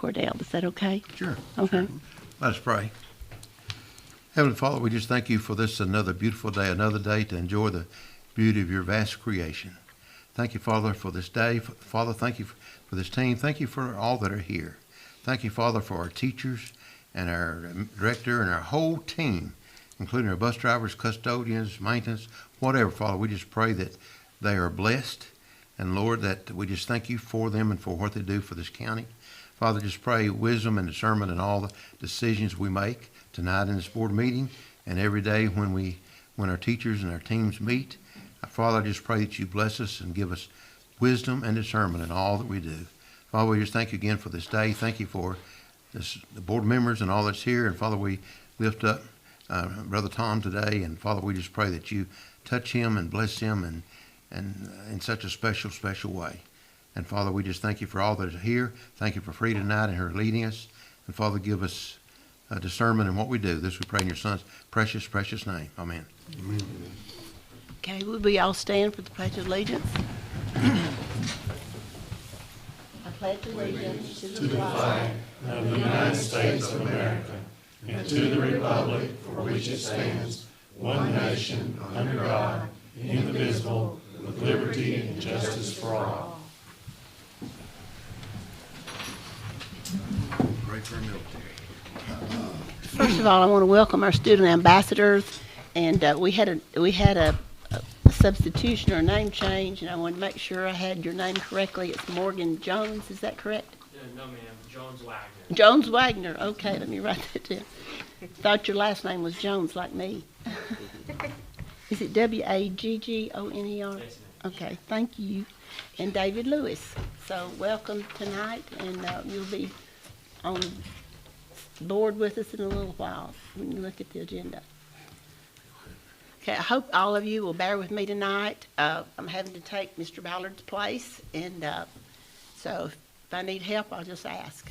Cordell. Is that okay? Sure. Okay. Let us pray. Heavenly Father, we just thank you for this another beautiful day, another day to enjoy the beauty of your vast creation. Thank you, Father, for this day. Father, thank you for this team. Thank you for all that are here. Thank you, Father, for our teachers and our director and our whole team, including our bus drivers, custodians, maintenance, whatever, Father. We just pray that they are blessed. And, Lord, that we just thank you for them and for what they do for this county. Father, just pray wisdom and discernment in all the decisions we make tonight in this board meeting and every day when our teachers and our teams meet. Father, I just pray that you bless us and give us wisdom and discernment in all that we do. Father, we just thank you again for this day. Thank you for the board members and all that's here. And Father, we lift up Brother Tom today. And Father, we just pray that you touch him and bless him and in such a special, special way. And Father, we just thank you for all that is here. Thank you for Free tonight and her leading us. And Father, give us discernment in what we do. This we pray in your Son's precious, precious name. Amen. Amen. Okay, would we all stand for the Pledge of Allegiance? I pledge allegiance to the flag Of the United States of America, and to the republic for which it stands, one nation, under God, indivisible, with liberty and justice for all. Pray for our military. First of all, I want to welcome our student ambassadors, and we had a substitution or name change, and I wanted to make sure I had your name correctly. It's Morgan Jones, is that correct? No, ma'am. Jones Wagner. Jones Wagner. Okay, let me write that down. Thought your last name was Jones, like me. Is it Waggoner? Yes, ma'am. Okay, thank you. And David Lewis. So welcome tonight, and you'll be on board with us in a little while when you look at the agenda. Okay, I hope all of you will bear with me tonight. I'm having to take Mr. Ballard's place, and so if I need help, I'll just ask.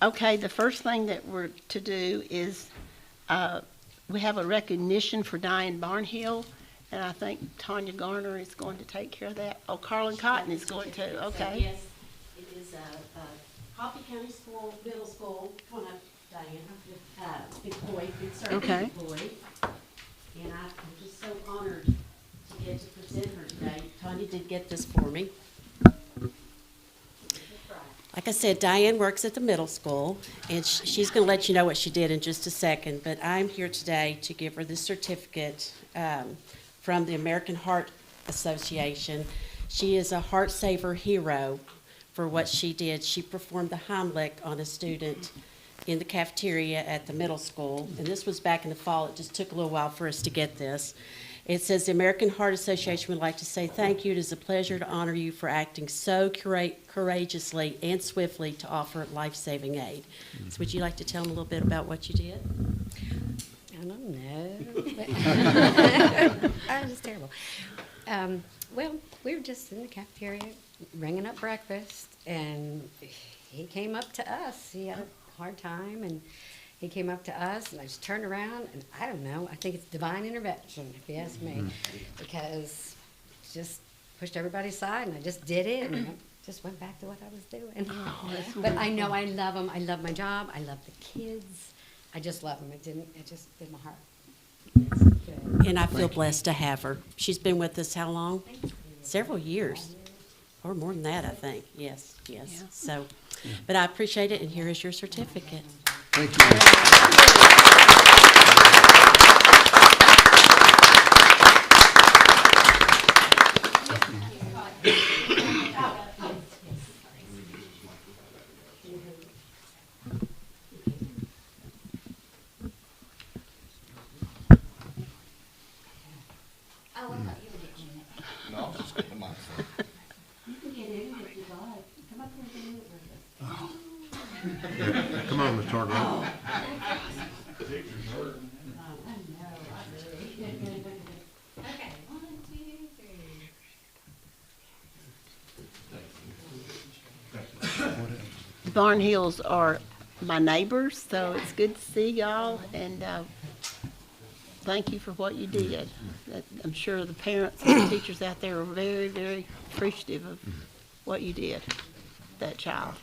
Okay, the first thing that we're to do is we have a recognition for Diane Barnhill, and I think Tanya Garner is going to take care of that. Oh, Carlin Cotton is going to, okay. Yes, it is Coffee County School, Middle School. Come on up, Diane. Big boy, big circle, Okay. big boy. And I'm just so honored to get to present her today. Tanya did get this for me. Like I said, Diane works at the middle school, and she's going to let you know what she did in just a second, but I'm here today to give her this certificate from the American Heart Association. She is a Heart Saver hero for what she did. She performed the Heimlich on a student in the cafeteria at the middle school, and this was back in the fall. It just took a little while for us to get this. It says, the American Heart Association would like to say thank you. It is a pleasure to honor you for acting so courageously and swiftly to offer life-saving aid. So would you like to tell them a little bit about what you did? I don't know. I was terrible. Well, we were just in the cafeteria ringing up breakfast, and he came up to us. He had a hard time, and he came up to us, and I just turned around, and I don't know, I think it's divine intervention, if you ask me, because just pushed everybody aside, and I just did it, and I just went back to what I was doing. But I know I love them. I love my job. I love the kids. I just love them. It just did my heart. It's good. And I feel blessed to have her. She's been with us how long? Several years. Or more than that, I think. Yes. Yeah. So, but I appreciate it, and here is your certificate. Thank you. No, I'll just get the microphone. You can get in if you like. Come up here and do it with us. Come on, Ms. Hargrove. Okay, 1, 2, 3. The Barnhills are my neighbors, so it's good to see y'all, and thank you for what you did. I'm sure the parents and the teachers out there are very, very appreciative of what you did, that child.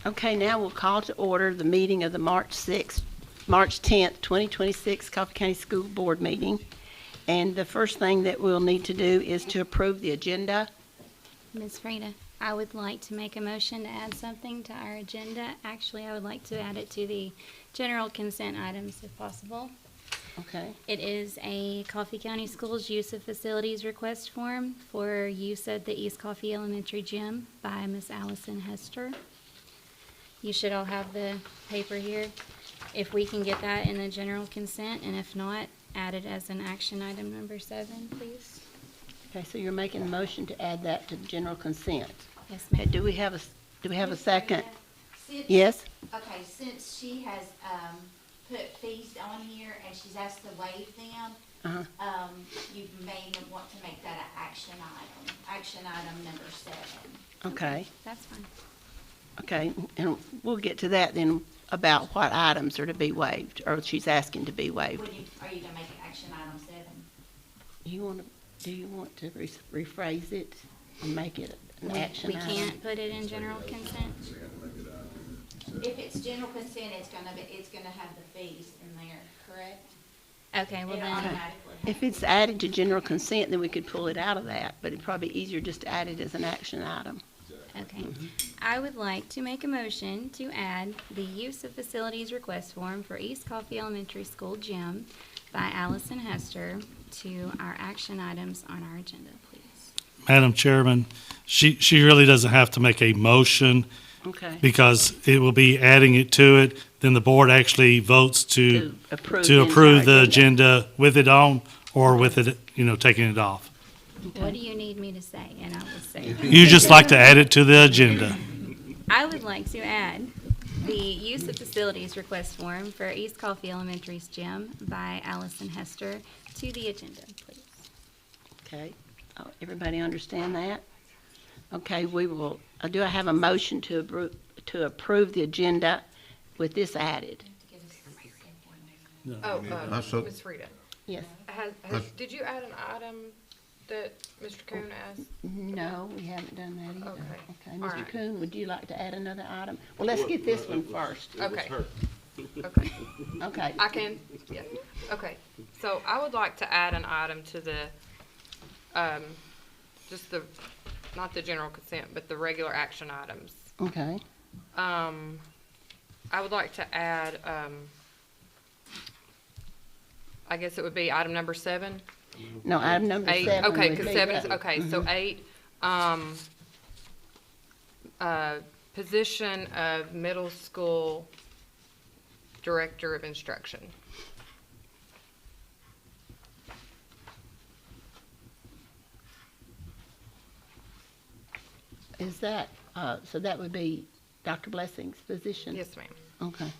Okay, now we'll call to order the meeting of the March 10th, 2026 Coffee County School Board meeting. And the first thing that we'll need to do is to approve the agenda. Ms. Frida, I would like to make a motion to add something to our agenda. Actually, I would like to add it to the general consent items if possible. Okay, It is a Coffee County Schools use of facilities request form for use at the East Coffee Elementary Gym by Miss Allison Hester. You should all have the paper here. If we can get that in the general consent, and if not, add it as an action item number 7, please. okay, so you're making a motion to add that to the general consent. Yes, Okay, ma'am. do we have a second? Since- Yes? Okay, since she has, put fees on here and she's asked to waive them, Uh-huh. you may want to make that an action item number 7. Okay, That's fine. okay, and we'll get to that then about what items are to be waived, or she's asking to be waived. Are you gonna make it action item 7? Do you want to rephrase it and make it an action We item? can't put it in general consent? If it's general consent, it's gonna have the fees in there, correct? Okay, well It then, automatically has. If it's added to general consent, then we could pull it out of that, but it'd probably be easier just to add it as an action item. okay. I would like to make a motion to add the use of facilities request form for East Coffee Elementary School gym by Allison Hester to our action items on our agenda, please. Madam Chairman, she really doesn't have to make a motion Okay. because it will be adding it to it. Then the board actually votes to approve the agenda with it on or with it, taking it off. What do you need me to say? And I will say that. You just like to add it to the agenda. I would like to add the use of facilities request form for East Coffee Elementary's gym by Allison Hester to the agenda, please. Okay, everybody understand that? Okay, do I have a motion to approve the agenda with this added? Ms. Frida, Yes. did you add an item that Mr. Coon asked? No, we haven't done that either. Okay. Okay, All Mr. right. Coon, would you like to add another item? Well, let's get this one first. Okay. Okay, Okay, I can, yeah, okay. So I would like to add an item to the, not the general consent, but the regular action items. okay. I would like to add, I guess it would be item number 7. No, item number 8, 7 okay, would because be 7 is, that. okay, so 8, position of middle school director of instruction. Is that, so that would be Dr. Blessing's position? Yes, ma'am. Okay.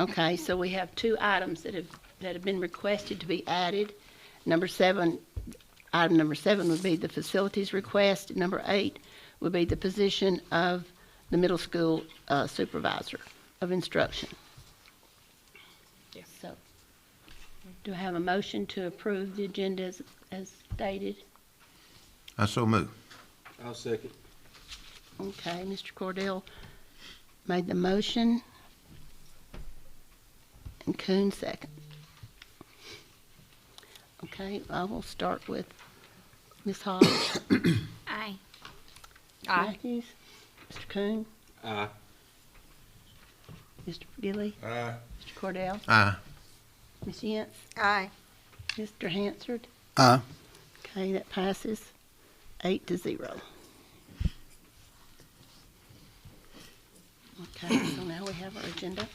Okay, so we have 2 items that have been requested to be added. Item number 7 would be the facilities request. Number 8 would be the position of the middle school supervisor of instruction. Yes. So, do I have a motion to approve the agenda as stated? I so move. I'll second. Okay, Mr. Cordell made the motion. And Coon second. Okay, I will start with Ms. Hodge. Aye. Aye. Matthews. Mr. Coon. Aye. Mr. Gilly. Aye. Mr. Cordell. Aye. Ms. Yentz. Aye. Mr. Hansard. Aye. Okay, that passes 8-0. Okay, so now we have our agenda.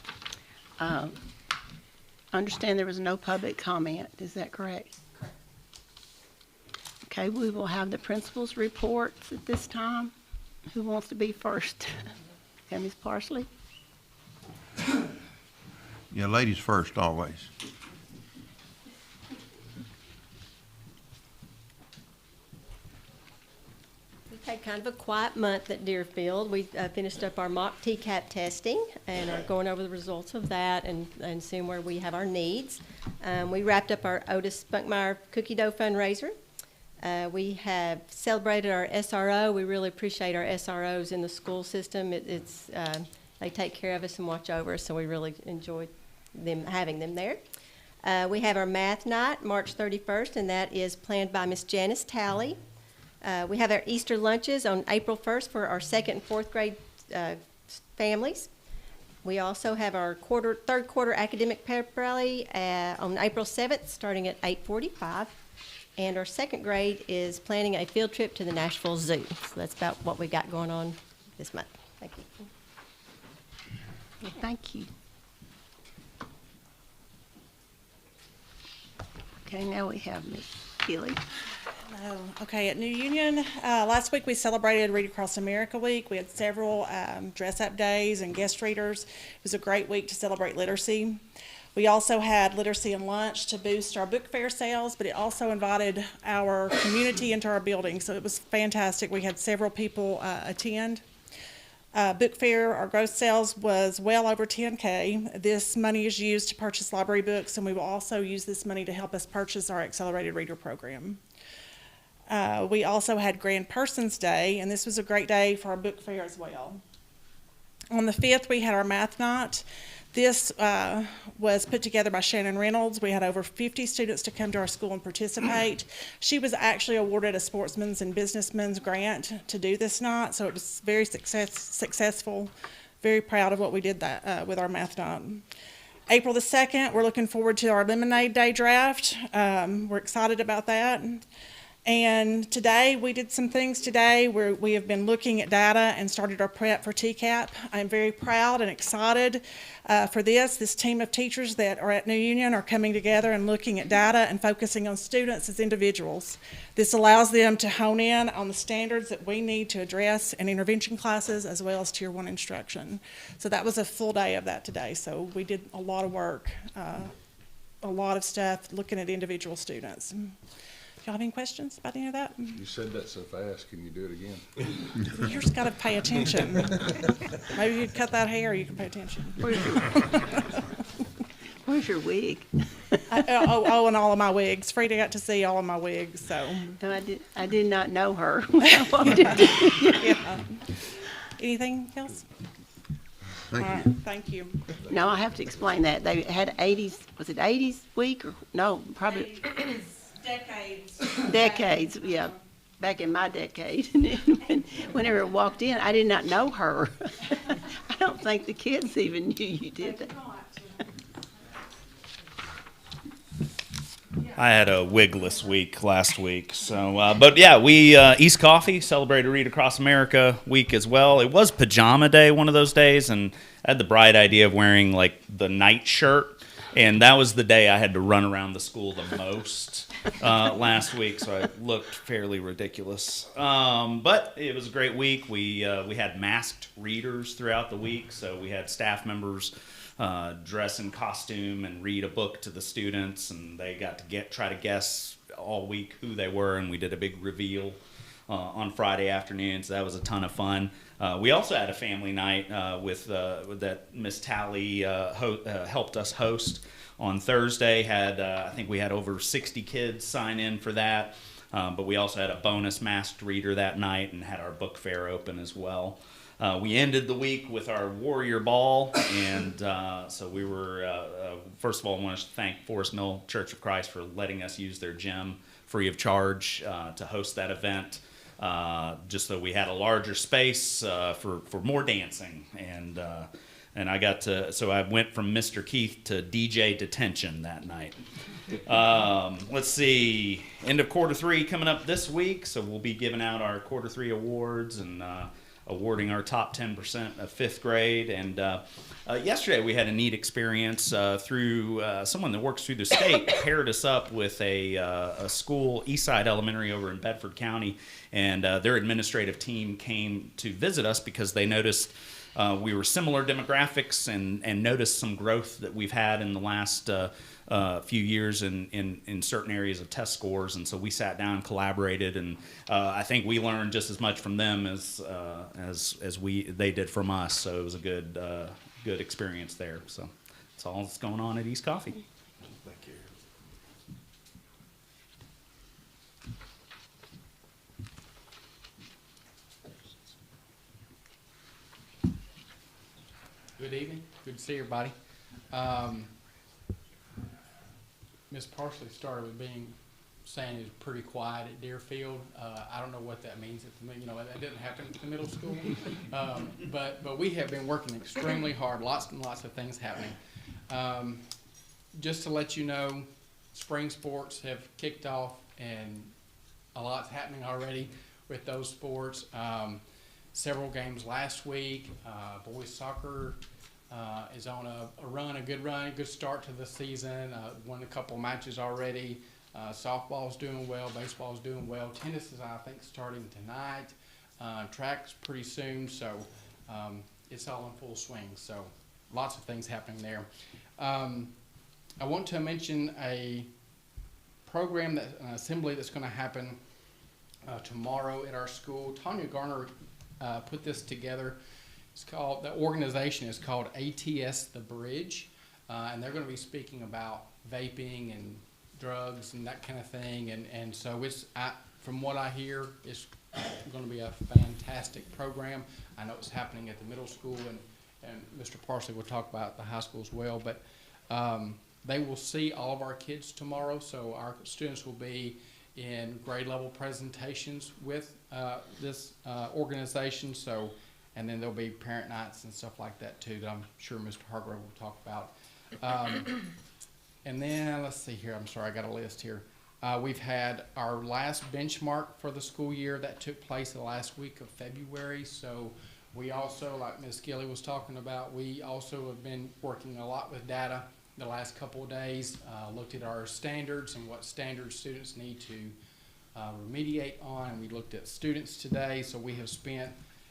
Understand there was no public comment, is that correct? Correct. Okay, we will have the principal's reports at this time. Who wants to be first? Okay, Ms. Parsley? Yeah, ladies first, always. We've had kind of a quiet month at Deerfield. We finished up our mock TCAP testing and are going over the results of that and seeing where we have our needs. We wrapped up our Otis Spunkmeyer cookie dough fundraiser. We have celebrated our SRO. We really appreciate our SROs in the school system. They take care of us and watch over us, so we really enjoy having them there. We have our math night, March 31st, and that is planned by Miss Janice Talley. We have our Easter lunches on April 1st for our 2nd and 4th grade families. We also have our third quarter academic pep rally on April 7th, starting at 8:45. And our 2nd grade is planning a field trip to the Nashville Zoo. So that's about what we got going on this month. Thank you. Well, thank you. Okay, now we have Ms. Keeley. Hello. Okay, at New Union, last week we celebrated Read Across America Week. We had several dress-up days and guest readers. It was a great week to celebrate literacy. We also had literacy and lunch to boost our book fair sales, but it also invited our community into our building, so it was fantastic. We had several people attend. Book fair, our gross sales was well over $10K. This money is used to purchase library books, and we will also use this money to help us purchase our accelerated reader program. We also had Grand Persons Day, and this was a great day for our book fair as well. On the 5th, we had our math night. This was put together by Shannon Reynolds. We had over 50 students to come to our school and participate. She was actually awarded a Sportsman's and Businessman's grant to do this night, so it was very successful. Very proud of what we did with our math night. April the 2nd, we're looking forward to our Lemonade Day draft. We're excited about that. And today, we did some things today where we have been looking at data and started our prep for TCAP. I'm very proud and excited for this. This team of teachers that are at New Union are coming together and looking at data and focusing on students as individuals. This allows them to hone in on the standards that we need to address in intervention classes as well as Tier 1 instruction. So that was a full day of that today. So we did a lot of work, a lot of stuff looking at individual students. Y'all have any questions about any of that? You said that so fast. Can you do it again? You just got to pay attention. Maybe you cut that hair, you can pay attention. Where's your wig? And all of my wigs. Frida got to see all of my wigs, so. No, I did not know her. Yeah. Anything else? Thank All you. right, thank you. No, I have to explain that. They had 80s, was it 80s week or, no, probably decades, yeah, back in my decade. And whenever it walked in, I did not know her. I don't think the kids even knew you did that. I had a wigless week last week, so but yeah, we East Coffee celebrated Read Across America week as well. It was pajama day one of those days, and I had the bright idea of wearing like the night shirt, and that was the day I had to run around the school the most last week, so I looked fairly ridiculous. But it was a great week. We had masked readers throughout the week, so we had staff members dress in costume and read a book to the students, and they got to try to guess all week who they were, and we did a big reveal on Friday afternoon, so that was a ton of fun. We also had a family night with that Miss Talley helped us host on Thursday. I think we had over 60 kids sign in for that, but we also had a bonus masked reader that night and had our book fair open as well. We ended the week with our Warrior Ball, and so we were, first of all, I want to thank Forest Mill Church of Christ for letting us use their gym free of charge to host that event, just so we had a larger space for more dancing. And I got to, so I went from Mr. Keith to DJ Detention that night. Let's see, end of quarter 3 coming up this week, so we'll be giving out our quarter 3 awards and awarding our top 10% of 5th grade. And yesterday we had a neat experience through someone that works through the state paired us up with a school, Eastside Elementary over in Bedford County, and their administrative team came to visit us because they noticed we were similar demographics and noticed some growth that we've had in the last few years in certain areas of test scores, and so we sat down and collaborated, and I think we learned just as much from them as they did from us. So it was a good experience there. So that's all that's going on at East Coffee. Thank you. Good evening. Good to see everybody. Ms. Parsley started with saying it's pretty quiet at Deerfield. I don't know what that means. That didn't happen at the middle school. But we have been working extremely hard. Lots and lots of things happening. Just to let you know, spring sports have kicked off, and a lot's happening already with those sports. Several games last week. Boys soccer is on a good run, good start to the season. Won a couple matches already. Softball's doing well, baseball's doing well. Tennis is, I think, starting tonight. Track's pretty soon, so it's all in full swing. So lots of things happening there. I want to mention a program, an assembly that's going to happen tomorrow at our school. Tanya Garner put this together. The organization is called ATS The Bridge, and they're going to be speaking about vaping and drugs and that kind of thing. And so from what I hear, it's going to be a fantastic program. I know it's happening at the middle school, and Mr. Parsley will talk about the high school as well. But they will see all of our kids tomorrow, so our students will be in grade level presentations with this organization. And then there'll be parent nights and stuff like that too, that I'm sure Mr. Hargrove will talk about. And then let's see here. I'm sorry, I got a list here. We've had our last benchmark for the school year that took place the last week of February. So we also, like Ms. Gilly was talking about, we also have been working a lot with data the last couple of days, looked at our standards and what standards students need to remediate on. And we looked at students today, so we have spent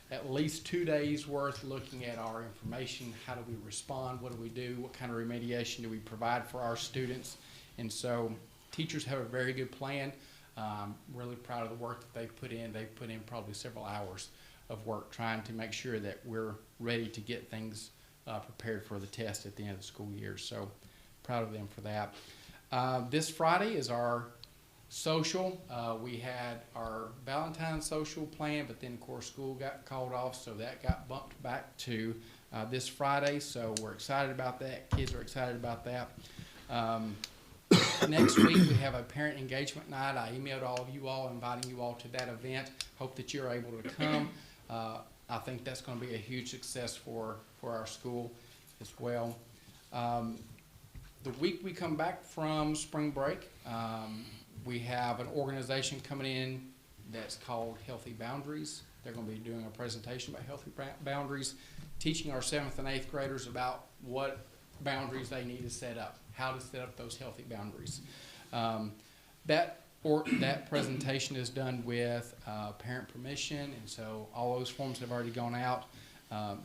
at least 2 days worth looking at our information. How do we respond? What do we do? What kind of remediation do we provide for our students? And so teachers have a very good plan. I'm really proud of the work that they've put in. They've put in probably several hours of work trying to make sure that we're ready to get things prepared for the test at the end of the school year. So proud of them for that. This Friday is our social. We had our Valentine's social planned, but then of course school got called off, so that got bumped back to this Friday. So we're excited about that. Kids are excited about that. Next week we have a parent engagement night. I emailed all of you all, inviting you all to that event. Hope that you're able to come. I think that's going to be a huge success for our school as well. The week we come back from spring break, we have an organization coming in that's called Healthy Boundaries. They're going to be doing a presentation about healthy boundaries, teaching our 7th and 8th graders about what boundaries they need to set up, how to set up those healthy boundaries. That presentation is done with parent permission, and so all those forms have already gone out,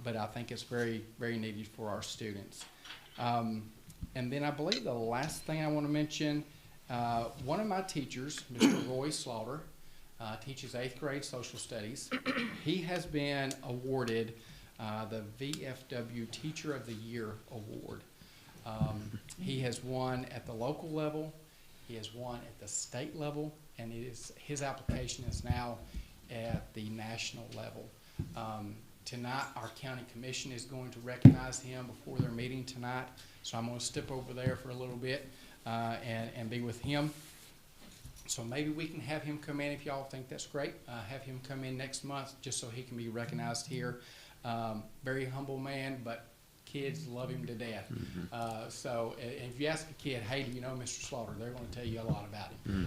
but I think it's very, very needed for our students. And then I believe the last thing I want to mention, one of my teachers, Mr. Roy Slaughter, teaches 8th grade social studies. He has been awarded the VFW Teacher of the Year Award. He has won at the local level, he has won at the state level, and his application is now at the national level. Tonight, our county commission is going to recognize him before their meeting tonight, so I'm going to step over there for a little bit and be with him. So maybe we can have him come in if y'all think that's great. Have him come in next month just so he can be recognized here. Very humble man, but kids love him to death. So if you ask a kid, hey, do you know Mr. Slaughter? They're going to tell you a lot about him.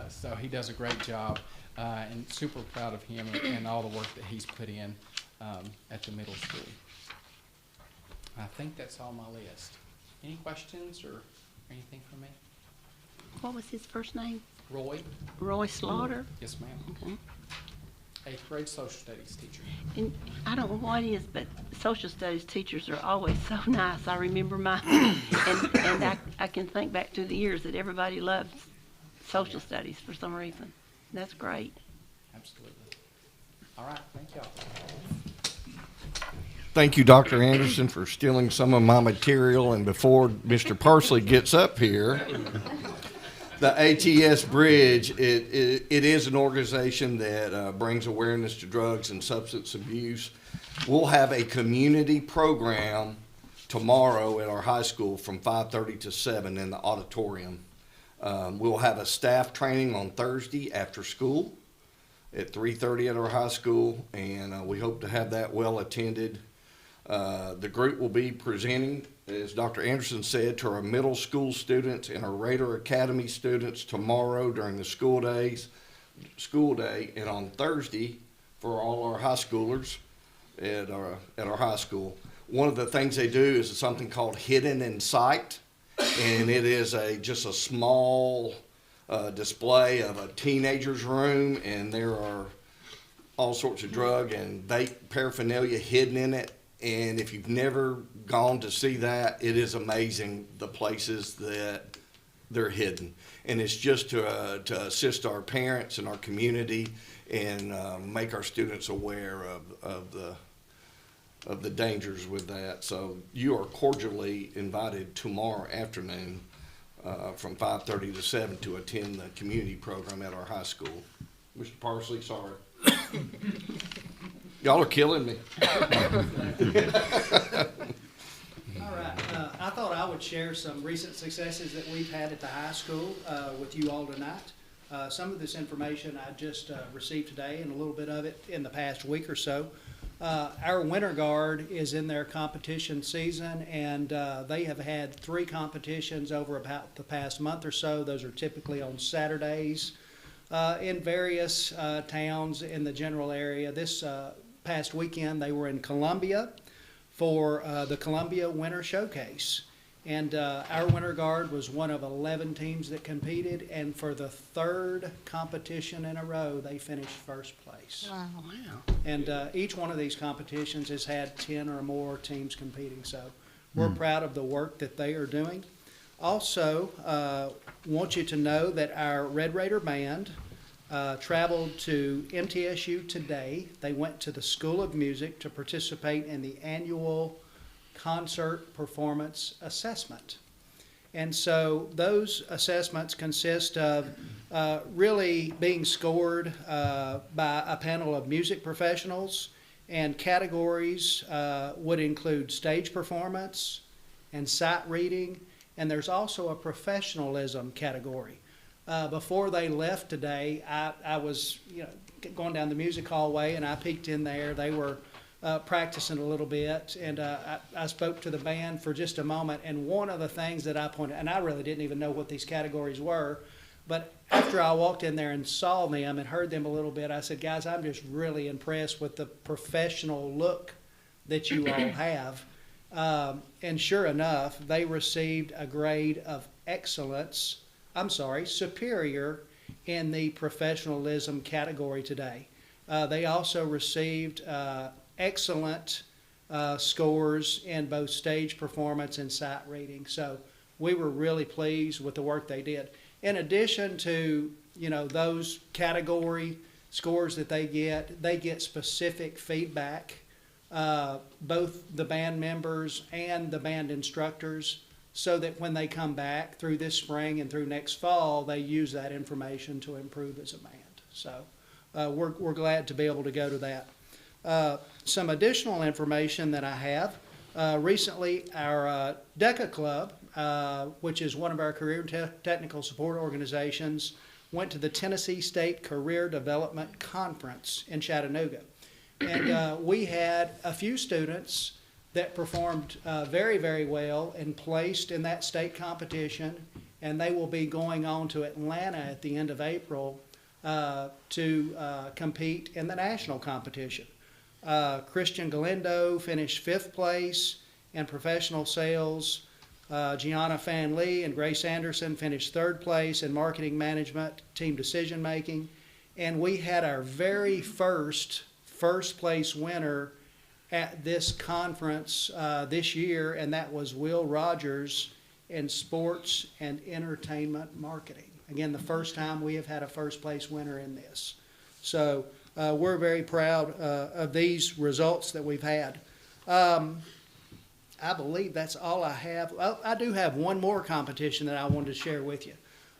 So he does a great job, and super proud of him and all the work that he's put in at the middle school. I think that's all my list. Any questions or anything from me? What was his first name? Roy. Roy Slaughter? Yes, ma'am. Okay. 8th grade social studies teacher. And I don't know what it is, but social studies teachers are always so nice. I remember mine, and I can think back to the years that everybody loves social studies for some reason. That's great. Absolutely. All right, thank y'all. Thank you, Dr. Anderson, for stealing some of my material. And before Mr. Parsley gets up here, the ATS Bridge, it is an organization that brings awareness to drugs and substance abuse. We'll have a community program tomorrow at our high school from 5:30 to 7 in the auditorium. We'll have a staff training on Thursday after school at 3:30 at our high school, and we hope to have that well attended. The group will be presenting, as Dr. Anderson said, to our middle school students and our Raider Academy students tomorrow during the school day, and on Thursday for all our high schoolers at our high school. One of the things they do is something called Hidden in Sight, and it is just a small display of a teenager's room, and there are all sorts of drug and vape paraphernalia hidden in it. And if you've never gone to see that, it is amazing the places that they're hidden. And it's just to assist our parents and our community and make our students aware of the dangers with that. So you are cordially invited tomorrow afternoon from 5:30 to 7 to attend the community program at our high school. Mr. Parsley, sorry. Y'all are killing me. All right, I thought I would share some recent successes that we've had at the high school with you all tonight. Some of this information I just received today, and a little bit of it in the past week or so. Our Winter Guard is in their competition season, and they have had 3 competitions over about the past month or so. Those are typically on Saturdays in various towns in the general area. This past weekend they were in Columbia for the Columbia Winter Showcase. And our Winter Guard was one of 11 teams that competed, and for the 3rd competition in a row, they finished first place. Wow. And each one of these competitions has had 10 or more teams competing, so we're proud of the work that they are doing. Also, want you to know that our Red Raider Band traveled to MTSU today. They went to the School of Music to participate in the annual concert performance assessment. And so those assessments consist of really being scored by a panel of music professionals, and categories would include stage performance and sight reading, and there's also a professionalism category. Before they left today, I was going down the music hallway, and I peeked in there. They were practicing a little bit, and I spoke to the band for just a moment, and one of the things that I pointed, and I really didn't even know what these categories were, but after I walked in there and saw them and heard them a little bit, I said, guys, I'm just really impressed with the professional look that you all have. And sure enough, they received a grade of superior in the professionalism category today. They also received excellent scores in both stage performance and sight reading. So we were really pleased with the work they did. In addition to, those category scores that they get specific feedback, both the band members and the band instructors, so that when they come back through this spring and through next fall, they use that information to improve as a band. So we're glad to be able to go to that. Some additional information that I have. Recently, our DECA Club, which is one of our career technical support organizations, went to the Tennessee State Career Development Conference in Chattanooga. And we had a few students that performed very, very well and placed in that state competition, and they will be going on to Atlanta at the end of April to compete in the national competition. Christian Galindo finished 5th place in professional sales. Gianna Fan Lee and Grace Anderson finished 3rd place in marketing management, team decision making. And we had our very first place winner at this conference this year, and that was Will Rogers in sports and entertainment marketing. Again, the first time we have had a first place winner in this. So we're very proud of these results that we've had. I believe that's all I have. Well, I do have one more competition that I wanted to share with you.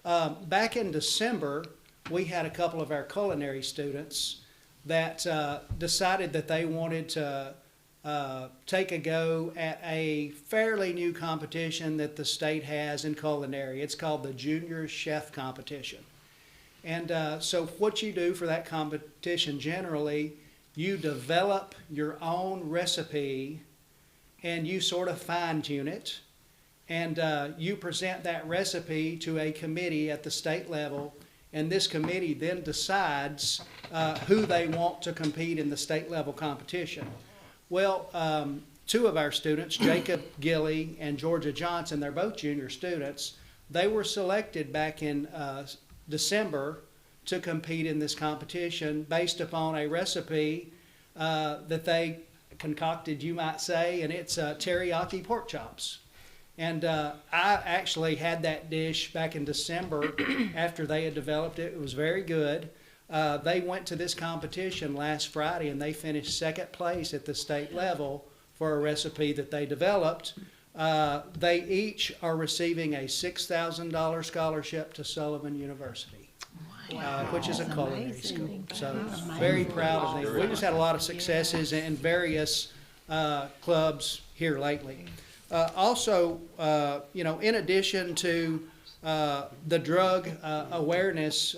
Back in December, we had a couple of our culinary students that decided that they wanted to take a go at a fairly new competition that the state has in culinary. It's called the Junior Chef Competition. And so what you do for that competition generally, you develop your own recipe and you sort of fine tune it. And you present that recipe to a committee at the state level, and this committee then decides who they want to compete in the state level competition. Well, two of our students, Jacob Gilly and Georgia Johnson, they're both junior students, they were selected back in December to compete in this competition based upon a recipe that they concocted, you might say, and it's teriyaki pork chops. And I actually had that dish back in December after they had developed it. It was very good. They went to this competition last Friday and they finished second place at the state level for a recipe that they developed. They each are receiving a $6,000 scholarship to Sullivan University, which is a culinary school. So very proud of them. We just had a lot of successes in various clubs here lately. Also, in addition to the drug awareness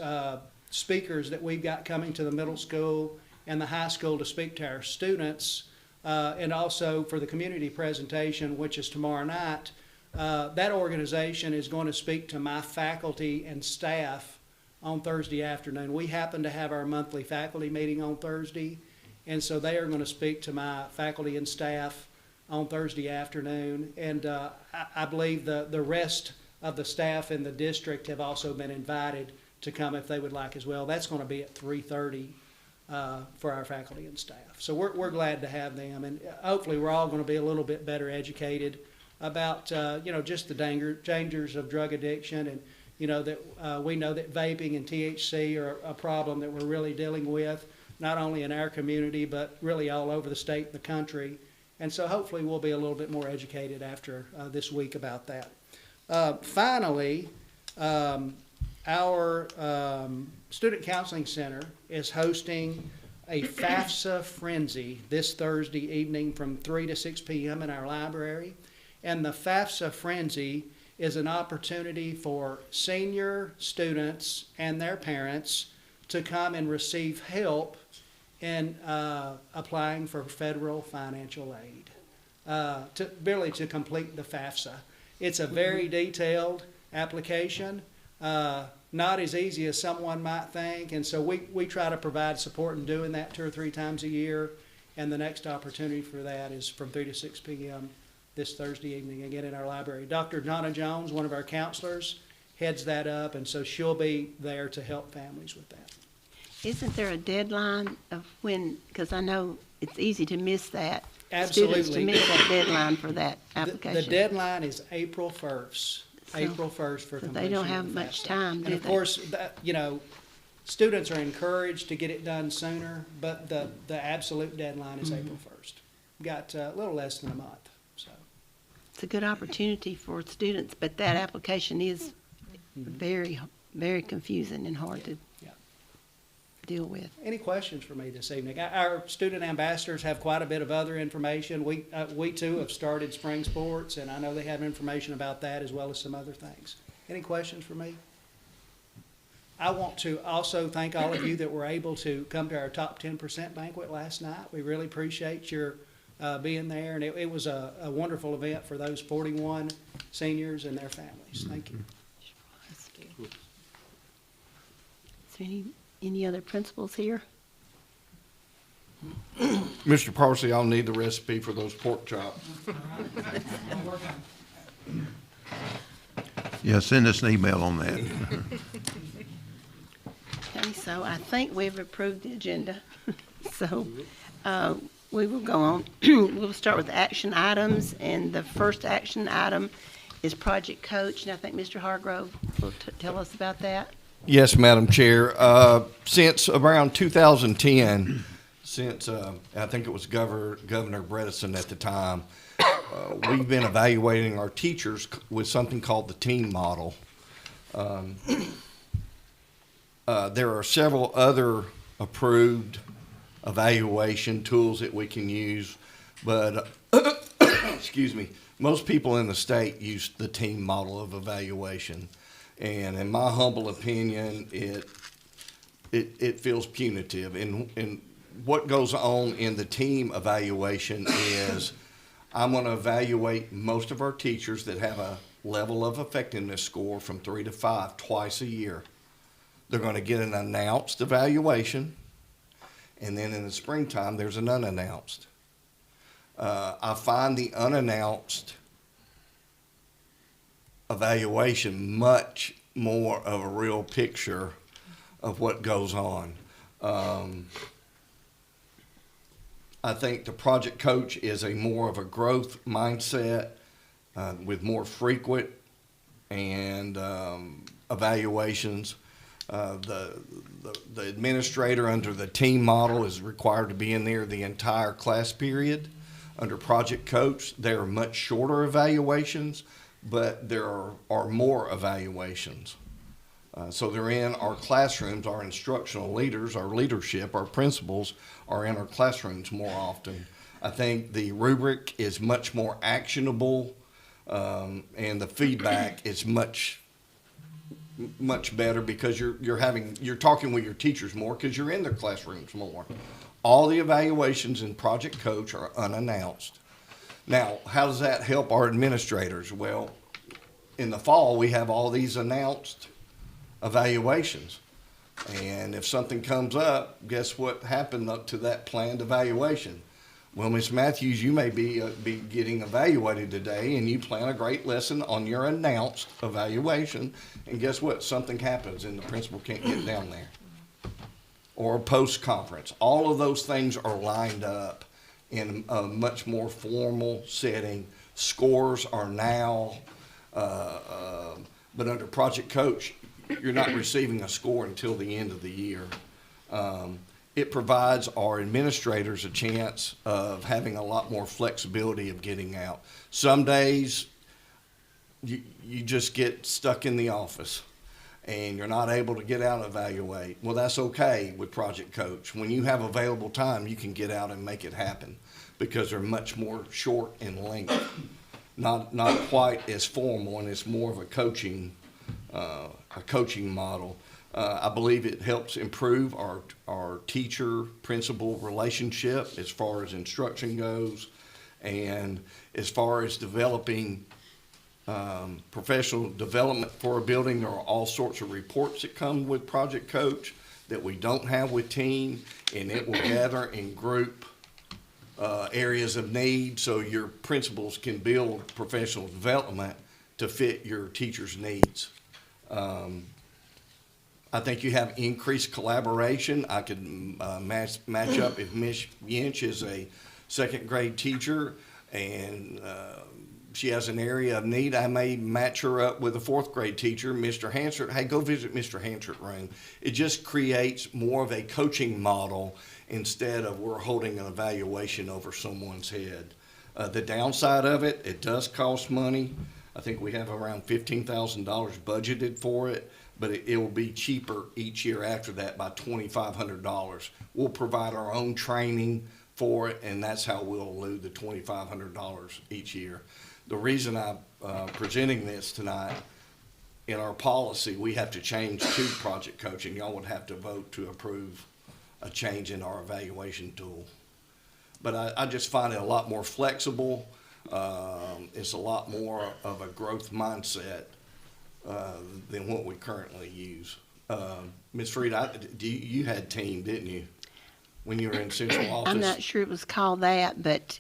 speakers that we've got coming to the middle school and the high school to speak to our students, and also for the community presentation, which is tomorrow night, that organization is going to speak to my faculty and staff on Thursday afternoon. We happen to have our monthly faculty meeting on Thursday, and so they are going to speak to my faculty and staff on Thursday afternoon, and I believe the rest of the staff in the district have also been invited to come if they would like as well. That's going to be at 3:30 for our faculty and staff. So we're glad to have them, and hopefully we're all going to be a little bit better educated about just the dangers of drug addiction, and that we know that vaping and THC are a problem that we're really dealing with, not only in our community but really all over the state and the country. And so hopefully we'll be a little bit more educated after this week about that. Finally, our Student Counseling Center is hosting a FAFSA Frenzy this Thursday evening from 3 to 6 p.m. in our library. And the FAFSA Frenzy is an opportunity for senior students and their parents to come and receive help in applying for federal financial aid, to complete the FAFSA. It's a very detailed application, not as easy as someone might think, and so we try to provide support in doing that 2 or 3 times a year, and the next opportunity for that is from 3 to 6 p.m. this Thursday evening, again in our library. Dr. Donna Jones, one of our counselors, heads that up, and so she'll be there to help families with that. Isn't there a deadline of when, because I know it's easy to miss that. Absolutely. Students to miss that deadline for that application. The deadline is April 1st. So- April 1st for so completion. they don't have of the much FAFSA. time, do And of they? course, students are encouraged to get it done sooner, but the absolute deadline is April 1st. Got a little less than a month, so. It's a good opportunity for students, but that application is very, very confusing and hard to Yeah. deal with. Any questions for me this evening? Our student ambassadors have quite a bit of other information. We too have started spring sports, and I know they have information about that as well as some other things. Any questions for me? I want to also thank all of you that were able to come to our Top 10% banquet last night. We really appreciate your being there, and it was a wonderful event for those 41 seniors and their families. Thank you. Is there any other principals here? Mr. Parsley, I'll need the recipe for those pork chops. Yeah, send us an email on that. Okay, so I think we've approved the agenda. So we will go on. We'll start with action items, and the first action item is Project Coach, and I think Mr. Hargrove will tell us about that. Yes, Madam Chair. Since around 2010, I think it was Governor Bredesen at the time, we've been evaluating our teachers with something called the team model. There are several other approved evaluation tools that we can use, But, excuse me, most people in the state use the team model of evaluation. And in my humble opinion, it feels punitive. And what goes on in the team evaluation is I'm going to evaluate most of our teachers that have a level of effectiveness score from 3 to 5 twice a year. They're going to get an announced evaluation, and then in the springtime, there's an unannounced. I find the unannounced evaluation much more of a real picture of what goes on. I think the project coach is a more of a growth mindset with more frequent and evaluations. The administrator under the team model is required to be in there the entire class period. Under project coach, there are much shorter evaluations, but there are more evaluations. So they're in our classrooms. Our instructional leaders, our leadership, our principals are in our classrooms more often. I think the rubric is much more actionable, and the feedback is much better because you're talking with your teachers more because you're in their classrooms more. All the evaluations in Project Coach are unannounced. Now, how does that help our administrators? Well, in the fall, we have all these announced evaluations. And if something comes up, guess what happened up to that planned evaluation? Well, Ms. Matthews, you may be getting evaluated today, and you plan a great lesson on your announced evaluation, and guess what? Something happens, and the principal can't get down there. Or a post-conference. All of those things are lined up in a much more formal setting. Scores are now, but under Project Coach, you're not receiving a score until the end of the year. It provides our administrators a chance of having a lot more flexibility of getting out. Some days, you just get stuck in the office and you're not able to get out and evaluate. Well, that's okay with Project Coach. When you have available time, you can get out and make it happen because they're much more short in length. Not quite as formal, and it's more of a coaching model. I believe it helps improve our teacher-principal relationship as far as instruction goes, and as far as developing professional development for a building. There are all sorts of reports that come with Project Coach that we don't have with Team, and it will gather and group areas of need so your principals can build professional development to fit your teachers' needs. I think you have increased collaboration. I could match up if Ms. Yinch is a second grade teacher and she has an area of need, I may match her up with a fourth grade teacher, Mr. Hansard. Hey, go visit Mr. Hansard's room. It just creates more of a coaching model instead of we're holding an evaluation over someone's head. The downside of it, it does cost money. I think we have around $15,000 budgeted for it, but it will be cheaper each year after that by $2,500. We'll provide our own training for it, and that's how we'll elude the $2,500 each year. The reason I'm presenting this tonight, in our policy, we have to change to Project Coaching. Y'all would have to vote to approve a change in our evaluation tool. But I just find it a lot more flexible. It's a lot more of a growth mindset than what we currently use. Ms. Freed, you had Team, didn't you, when you were in central office? I'm not sure it was called that, but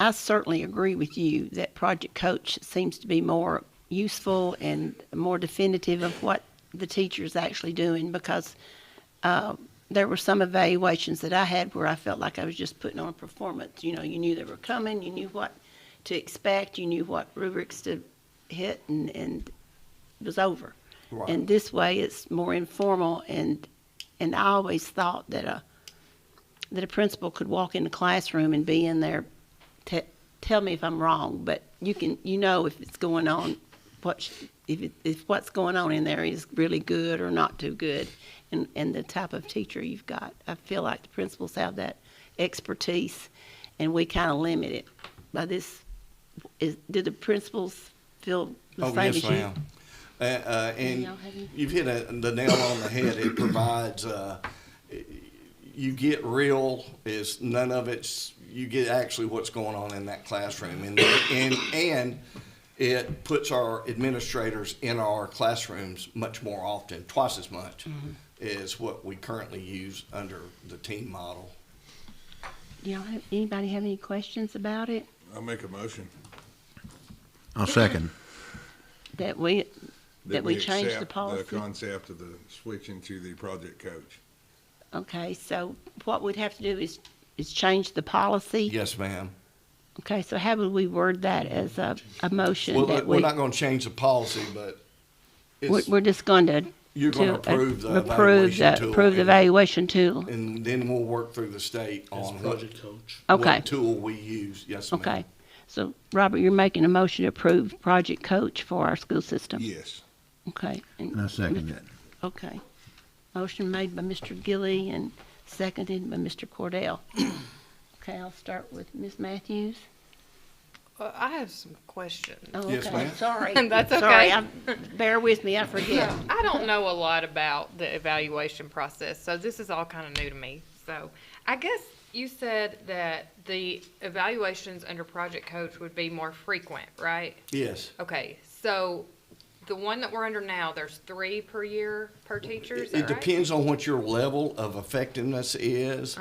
I certainly agree with you that Project Coach seems to be more useful and more definitive of what the teacher's actually doing, because there were some evaluations that I had where I felt like I was just putting on a performance. You know, you knew they were coming, you knew what to expect, you knew what rubrics to hit, and it was over. Right. And this way it's more informal, and I always thought that a principal could walk in the classroom and be in there. Tell me if I'm wrong, but you know if it's going on, if what's going on in there is really good or not too good, and the type of teacher you've got. I feel like the principals have that expertise, and we kind of limit it by this. Do the principals feel the Oh, same yes, as you? ma'am. And y'all have any- you've hit the nail on the head. It provides, you get real, is none of it's, you get actually what's going on in that classroom. And it puts our administrators in our classrooms much more often, twice as much as what we currently use under the team model. Anybody have any questions about it? I'll make a motion. I'll second. That we change the accept policy? The concept of the switching to the project coach. Okay, so what we'd have to do is change the policy? Yes, ma'am. Okay, so how would we word that as a motion? Well, that we're not gonna change the policy, but we're just going to. you're gonna approve the approve evaluation tool. approve the evaluation tool. And then we'll work through the state on what Okay. what tool we use. Yes, ma'am. Okay, so Robert, you're making a motion to approve Project Coach for our school system? Yes. Okay. And I second that. Okay. Motion made by Mr. Gilly and seconded by Mr. Cordell. Okay, I'll start with Ms. Matthews. I have some questions. Oh, Yes, okay, ma'am. sorry. That's Sorry, okay. bear with me, I forget. I don't know a lot about the evaluation process, so this is all kind of new to me. So I guess you said that the evaluations under Project Coach would be more frequent, right? Yes. Okay, so the one that we're under now, there's 3 per year per teacher, is that It right? depends on what your level of effectiveness is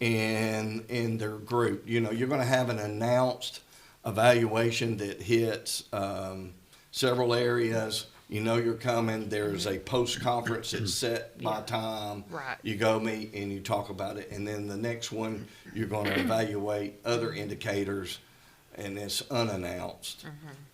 and in their group. You know, you're gonna have an announced evaluation that hits several areas. You know you're coming. There's a post-conference that's set by time. Right. You go meet and you talk about it. And then the next one, you're gonna evaluate other indicators, and it's unannounced.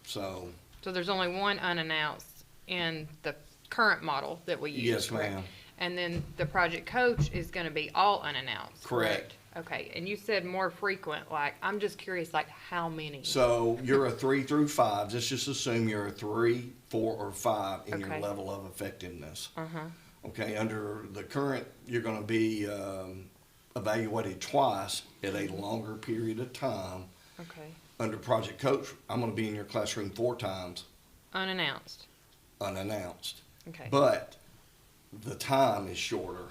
So, So there's only one unannounced in the current model that we use, yes, correct? ma'am. And then the Project Coach is gonna be all unannounced, Correct. Okay, and you said more frequent, like, I'm just curious, like, how many? So you're a 3 through 5. Let's just assume you're a 3, 4, or 5 in your Okay. level of effectiveness. Uh-huh, Okay, under the current, you're gonna be evaluated twice at a longer period of time. okay. Under Project Coach, I'm gonna be in your classroom 4 times Unannounced, unannounced. okay. But the time is shorter,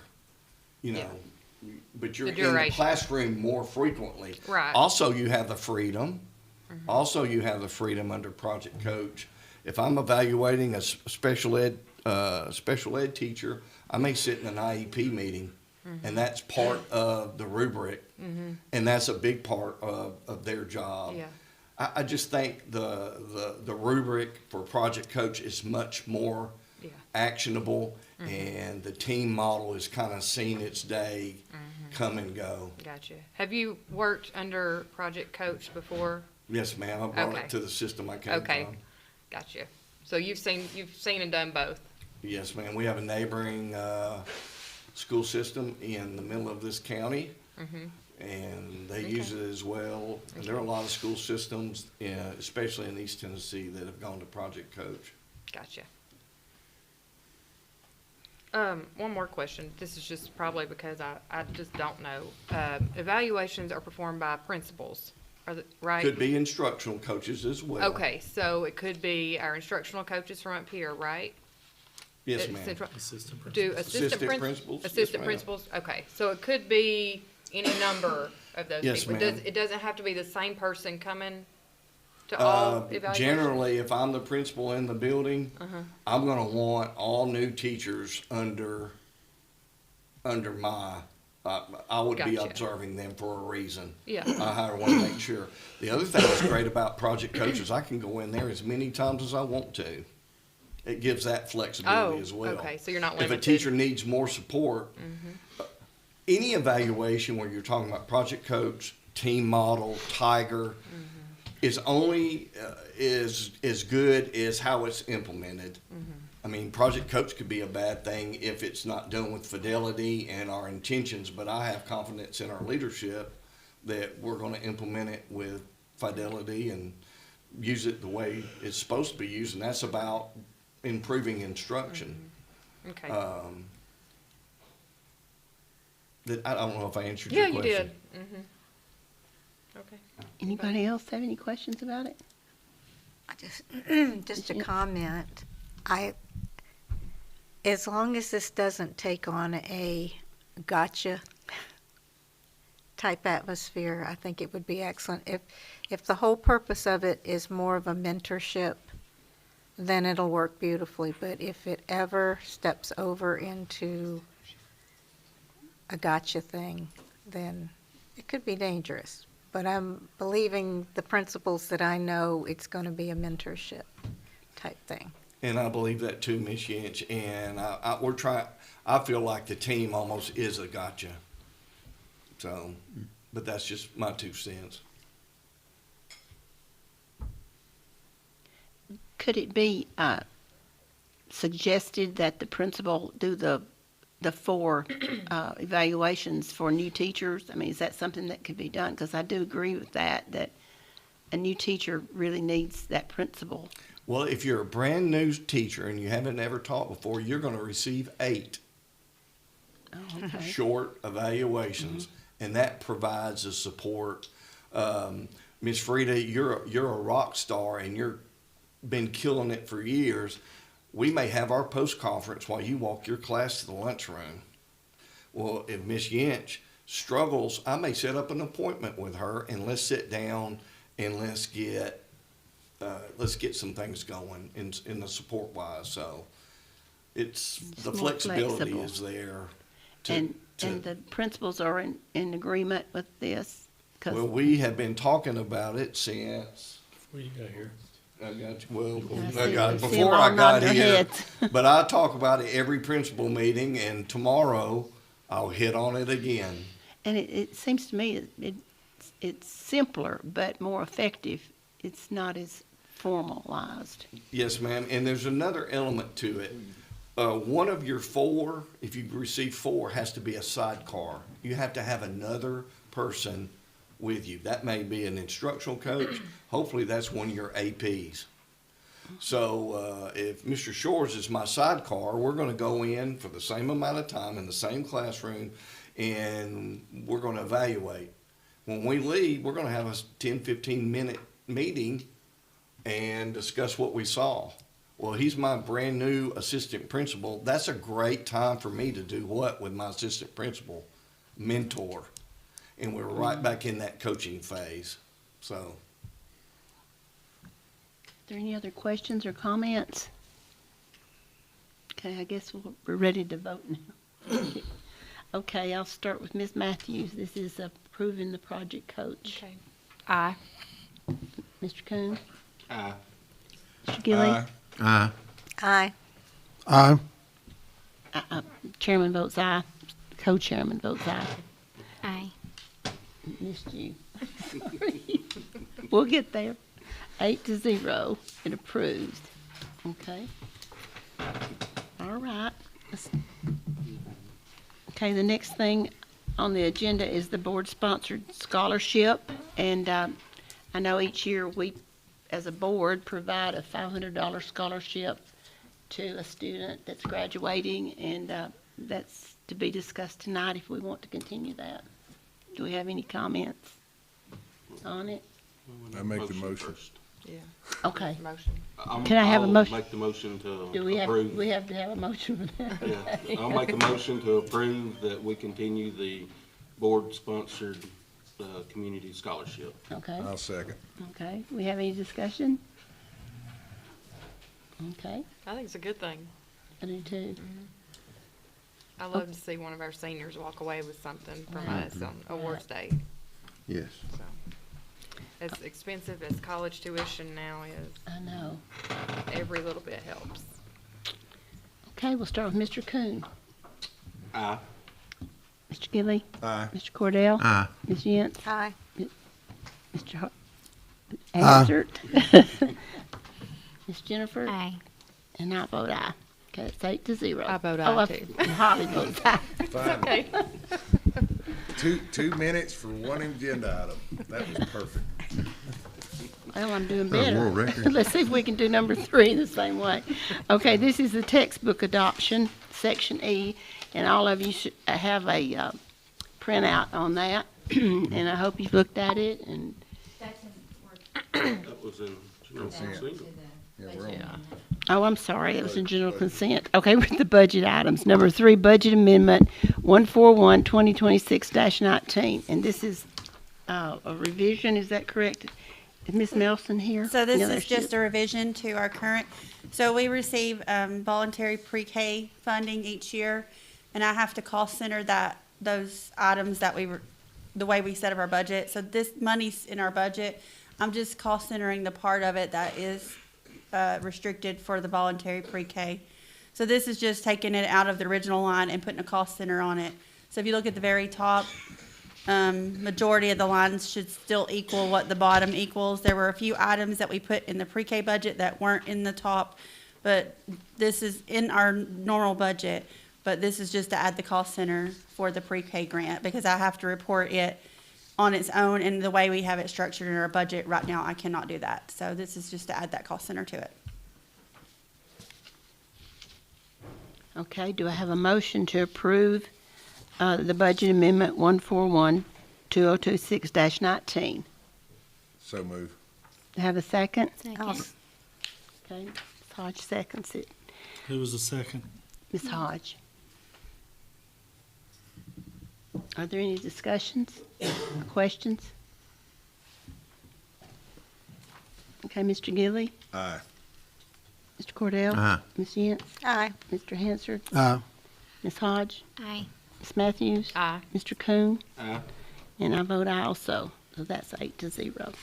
you know. But you're The in the duration. classroom more frequently. Right. Also, you have the freedom. Also, you have the freedom under Project Coach. If I'm evaluating a special ed teacher, I may sit in an IEP meeting, and that's part of the rubric, and that's a big part of their job. Yeah. I just think the rubric for Project Coach is much more Yeah. actionable, and the team model has kind of seen its day come and go. Gotcha. Have you worked under Project Coach before? Yes, ma'am. I brought Okay. it to the system I came Okay. from. Gotcha. So you've seen and done both? Yes, ma'am. We have a neighboring school system in the middle of this county, and they use it as well. And there are a lot of school systems, especially in East Tennessee, that have gone to Project Coach. Gotcha. One more question. This is just probably because I just don't know. Evaluations are performed by principals, right? Could be instructional coaches as well. Okay, so it could be our instructional coaches from up here, right? Yes, ma'am. Do Assistant principals, yes, Assistant ma'am. principals, okay. So it could be any number of those Yes, people. ma'am. It doesn't have to be the same person coming to all evaluations? Generally, if I'm the principal in the building, I'm gonna want all new teachers under my, I would be Gotcha. observing them for a reason. Yeah. I wanna make sure. The other thing that's great about Project Coach is I can go in there as many times as I want to. It gives that flexibility as well. Okay, so you're not If a limited. teacher needs more support, any evaluation where you're talking about Project Coach, Team Model, Tiger, is only as good as how it's implemented. I mean, Project Coach could be a bad thing if it's not done with fidelity and our intentions, but I have confidence in our leadership that we're going to implement it with fidelity and use it the way it's supposed to be used, and that's about improving instruction. Okay. I don't know if I answered Yeah, your you question. did. Okay. Anybody else have any questions about it? Just a comment. As long as this doesn't take on a gotcha type atmosphere, I think it would be excellent. If the whole purpose of it is more of a mentorship, then it'll work beautifully. But if it ever steps over into a gotcha thing, then it could be dangerous. But I'm believing the principals that I know, it's going to be a mentorship type thing. And I believe that too, Ms. Yinch. And we're trying. I feel like the team almost is a gotcha. So, but that's just my 2 cents. Could it be suggested that the principal do the 4 evaluations for new teachers? I mean, is that something that could be done? Because I do agree with that a new teacher really needs that principal. Well, if you're a brand new teacher and you haven't ever taught before, you're going to receive 8 short evaluations, and that provides the support. Ms. Frida, you're a rock star, and you're been killing it for years. We may have our post conference while you walk your class to the lunchroom. Well, if Ms. Yinch struggles, I may set up an appointment with her and let's sit down and let's get some things going in the support wise. So it's the more flexibility flexible. is there. And the principals are in agreement with this? 'Cause Well, we have been talking about it since. Before you got here. I got you. Well, I I see- got I see them before all I got nodding their here. heads. But I talk about it every principal meeting, and tomorrow I'll hit on it again. And it seems to me it's simpler but more effective. It's not as formalized. Yes, ma'am. And there's another element to it. One of your 4, if you receive 4, has to be a sidecar. You have to have another person with you. That may be an instructional coach. Hopefully that's one of your APs. So if Mr. Shores is my sidecar, we're going to go in for the same amount of time in the same classroom, and we're going to evaluate. When we leave, we're going to have a 10, 15-minute meeting and discuss what we saw. Well, he's my brand new assistant principal. That's a great time for me to do what with my assistant principal? Mentor. And we're right back in that coaching phase. So. Is there any other questions or comments? Okay, I guess we're ready to vote now. Okay, I'll start with Ms. Matthews. This is approving the project coach. Okay. Aye. Mr. Coon? Aye. Mr. Gilly? Aye. Aye. Aye. Chairman votes aye. Co-chairman votes aye. Aye. Missed you. Sorry. We'll get there. 8-0. It approves. Okay. All right. Okay, the next thing on the agenda is the board-sponsored scholarship. And I know each year we, as a board, provide a $500 scholarship to a student that's graduating, and that's to be discussed tonight if we want to continue that. Do we have any comments on it? I make the motion. Yeah. Okay. Motion. Can I have a I'll motion? make the motion to Do we have, approve. we have to have a motion for that? Yeah, I'll make a motion to approve that we continue the board-sponsored community scholarship. Okay, I'll second. okay. We have any discussion? Okay, I think it's a good thing. I do too. I love to see one of our seniors walk away with something from Right. us on awards day. Yes. So, as expensive as college tuition now is, I know. every little bit helps. Okay, we'll start with Mr. Coon. Aye. Mr. Gilly? Aye. Mr. Cordell? Aye. Ms. Yentz? Aye. Mr. Hart? Aye. Answered. Ms. Jennifer? Aye. And I vote aye. Okay, it's 8-0. I vote Oh, aye, too. Holly votes aye. Fine. Okay. 2 minutes for one agenda item. That was perfect. Well, I'm doing a better. world record. Let's see if we can do number 3 the same way. Okay, this is the textbook adoption, Section E, and all of you should have a printout on that. and I hope you've looked at it, and That's in, That was in general consent. oh, I'm sorry, it was in general consent. Okay, with the budget items. Number 3, budget amendment 141, 2026-19. And this is a revision, is that correct? Is Ms. Nelson here? So this Yeah, there is she just a revision to our current, so we receive voluntary pre-K funding each year, and I have to cost center those items that the way we set up our budget. So this money's in our budget. I'm just cost centering the part of it that is restricted for the voluntary pre-K. So this is just taking it out of the original line and putting a cost center on it. So if you look at the very top, majority of the lines should still equal what the bottom equals. There were a few items that we put in the pre-K budget that weren't in the top, but this is in our normal budget. But this is just to add the cost center for the pre-K grant, because I have to report it on its own, and the way we have it structured in our budget right now, I cannot do that. So this is just to add that cost center to it. Okay, do I have a motion to approve the budget amendment 141, 2026-19? So move. Have a second? Second. Okay, Ms. Hodge seconds it. Who was the second? Ms. Hodge. Are there any discussions or questions? Okay, Mr. Gilly, Aye. Mr. Cordell? Aye. Ms. Yance? Aye. Mr. Hansard? Aye. Ms. Hodge? Aye. Ms. Matthews? Aye. Mr. Coon? Aye. And I vote aye also, so that's 8-0.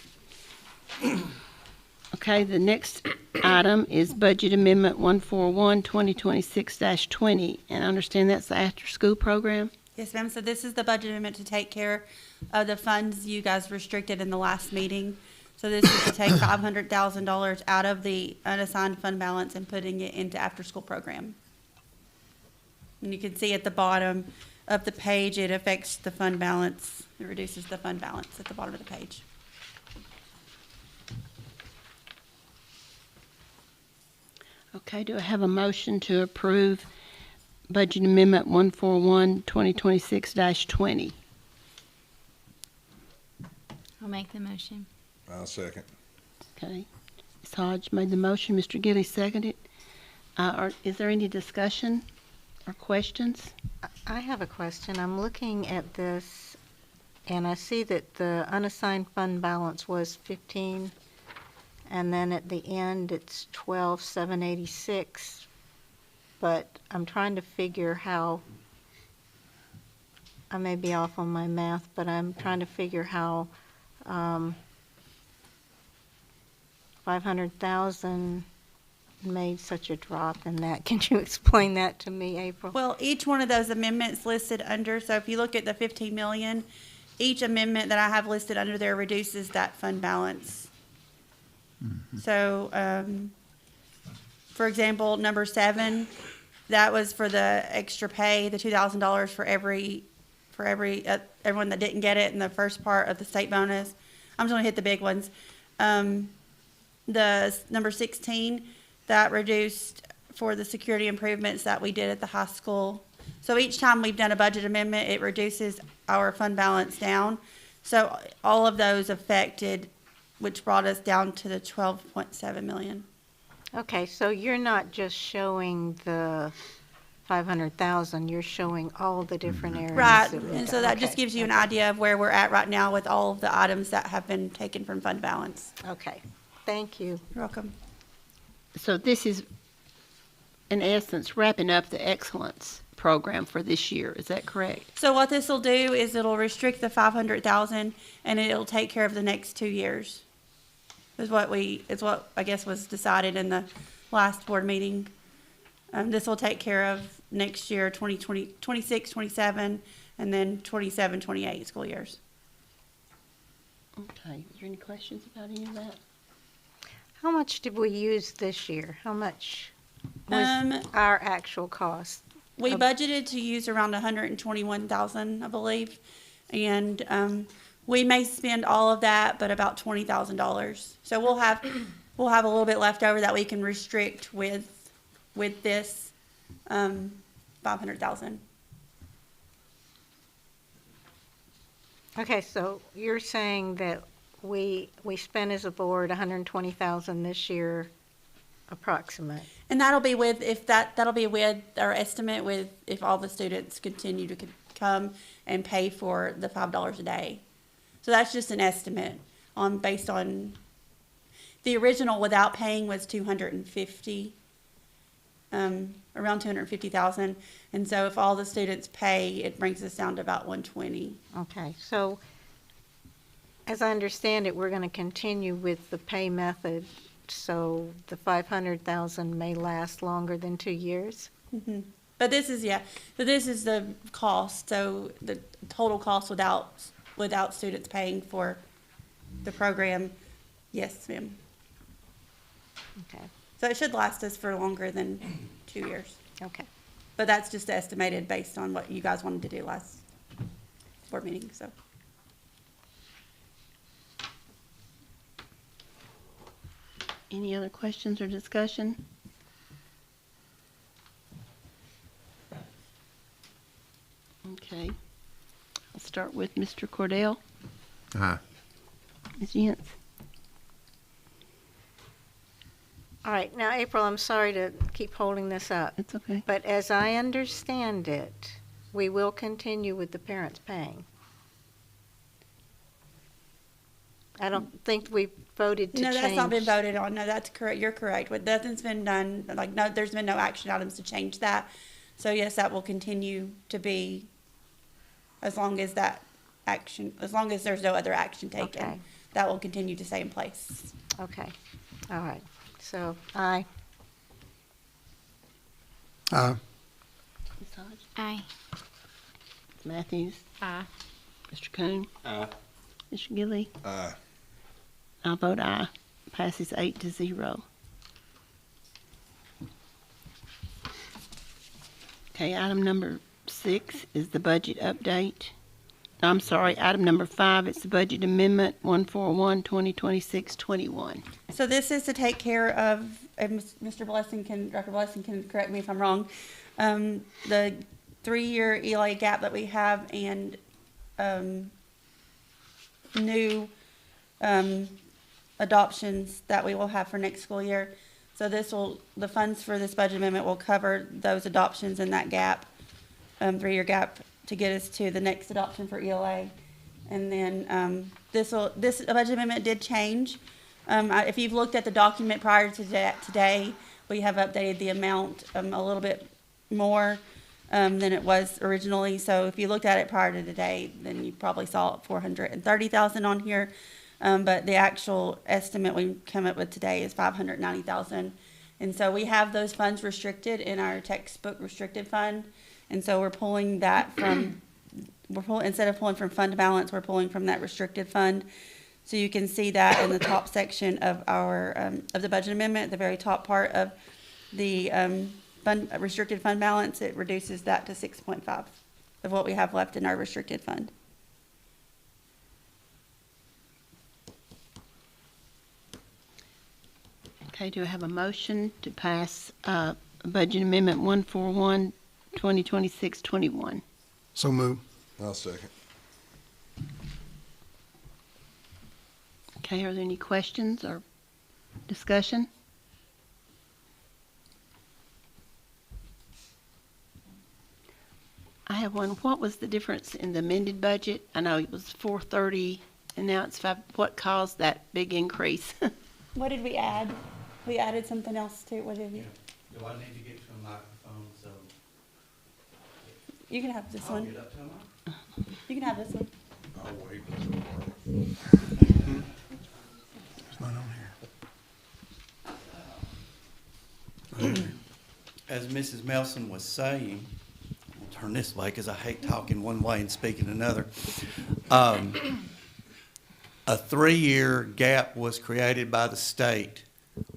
Okay, the next item is Budget Amendment 141, 2026-20, and I understand that's the after-school program? Yes, ma'am. So this is the budget amendment to take care of the funds you guys restricted in the last meeting. So this is to take $500,000 out of the unassigned fund balance and putting it into after-school program. And you can see at the bottom of the page, it affects the fund balance. It reduces the fund balance at the bottom of the page. Okay, do I have a motion to approve Budget Amendment 141, 2026-20? I'll make the motion. I'll second. Okay. Ms. Hodge made the motion, Mr. Gilly seconded. Is there any discussion or questions? I have a question. I'm looking at this, and I see that the unassigned fund balance was 15, and then at the end, it's 12,786. But I'm trying to figure how, I may be off on my math, but I'm trying to figure how 500,000 made such a drop in that. Can you explain that to me, April? Well, each one of those amendments listed under, so if you look at the 15 million, each amendment that I have listed under there reduces that fund balance. So, for example, number 7, that was for the extra pay, the $2,000 for everyone that didn't get it in the first part of the state bonus. I'm just gonna hit the big ones. The number 16, that reduced for the security improvements that we did at the high school. So each time we've done a budget amendment, it reduces our fund balance down. So all of those affected, which brought us down to the 12.7 million. Okay, so you're not just showing the 500,000, you're showing all the different areas. Right, of it. and so that just Okay, gives you an idea of where we're at right now with all of the items that have been taken from fund balance. Okay, thank you. You're welcome. So this is, in essence, wrapping up the excellence program for this year. Is that correct? So what this will do is it'll restrict the 500,000 and it'll take care of the next 2 years. Is what I guess was decided in the last board meeting. This will take care of next year, 2020, 26, 27, and then 27, 28 school years. Okay, is there any questions about any of that? How much did we use this year? How much was our actual cost? We budgeted to use around 121,000, I believe, and we may spend all of that, but about $20,000. So we'll have a little bit left over that we can restrict with this 500,000. Okay, so you're saying that we spent as a board 120,000 this year, approximate. And that'll be with, that'll be with our estimate with, if all the students continue to come and pay for the $5 a day. So that's just an estimate based on, the original without paying was 250, around 250,000. And so if all the students pay, it brings us down to about 120. Okay, so as I understand it, we're going to continue with the pay method, so the 500,000 may last longer than 2 years? Mm-hmm. But this is, so this is the cost, so the total cost without students paying for the program. Yes, ma'am. Okay. So it should last us for longer than 2 years. Okay. But that's just estimated based on what you guys wanted to do last board meeting, so. Any other questions or discussion? Okay. I'll start with Mr. Cordell. Aye. Ms. Yance? All right, now, April, I'm sorry to keep holding this up. It's okay. But as I understand it, we will continue with the parents paying. I don't think we voted to change. No, that's not been voted on. No, that's correct. You're correct. But nothing's been done, no, there's been no action items to change that. So yes, that will continue to be as long as there's no other action taken. Okay. That will continue to stay in place. Okay, all right. So, aye. Ms. Hodge? Aye. Ms. Matthews? Aye. Mr. Coon? Aye. Mr. Gilly? Aye. I vote aye. Passes 8-0. Okay, item number 6 is the budget update. I'm sorry, item number 5, it's the budget amendment 141, 2026-21. So this is to take care of, and Dr. Blessing can correct me if I'm wrong, the 3-year ELA gap that we have and new adoptions that we will have for next school year. So the funds for this budget amendment will cover those adoptions and that gap, 3-year gap, to get us to the next adoption for ELA. And then this budget amendment did change. If you've looked at the document prior to today, we have updated the amount a little bit more than it was originally. So if you looked at it prior to today, then you probably saw 430,000 on here. But the actual estimate we come up with today is 590,000. And so we have those funds restricted in our textbook restricted fund. And so we're pulling that from, instead of pulling from fund balance, we're pulling from that restricted fund. So you can see that in the top section of our, of the budget amendment, the very top part of the restricted fund balance, it reduces that to 6.5 of what we have left in our restricted fund. Okay, do I have a motion to pass budget amendment 141, 2026-21? So move. I'll second. Okay, are there any questions or discussion? I have one. What was the difference in the amended budget? I know it was 430 and now it's 5. What caused that big increase? What did we add? We added something else to it. What did we? Do I need to get to a microphone so? You can have this I'll one. get up to a mic. You can have this one. I'll wait. It's not on here. As Mrs. Melson was saying, I'll turn this way because I hate talking one way and speaking another. A 3-year gap was created by the state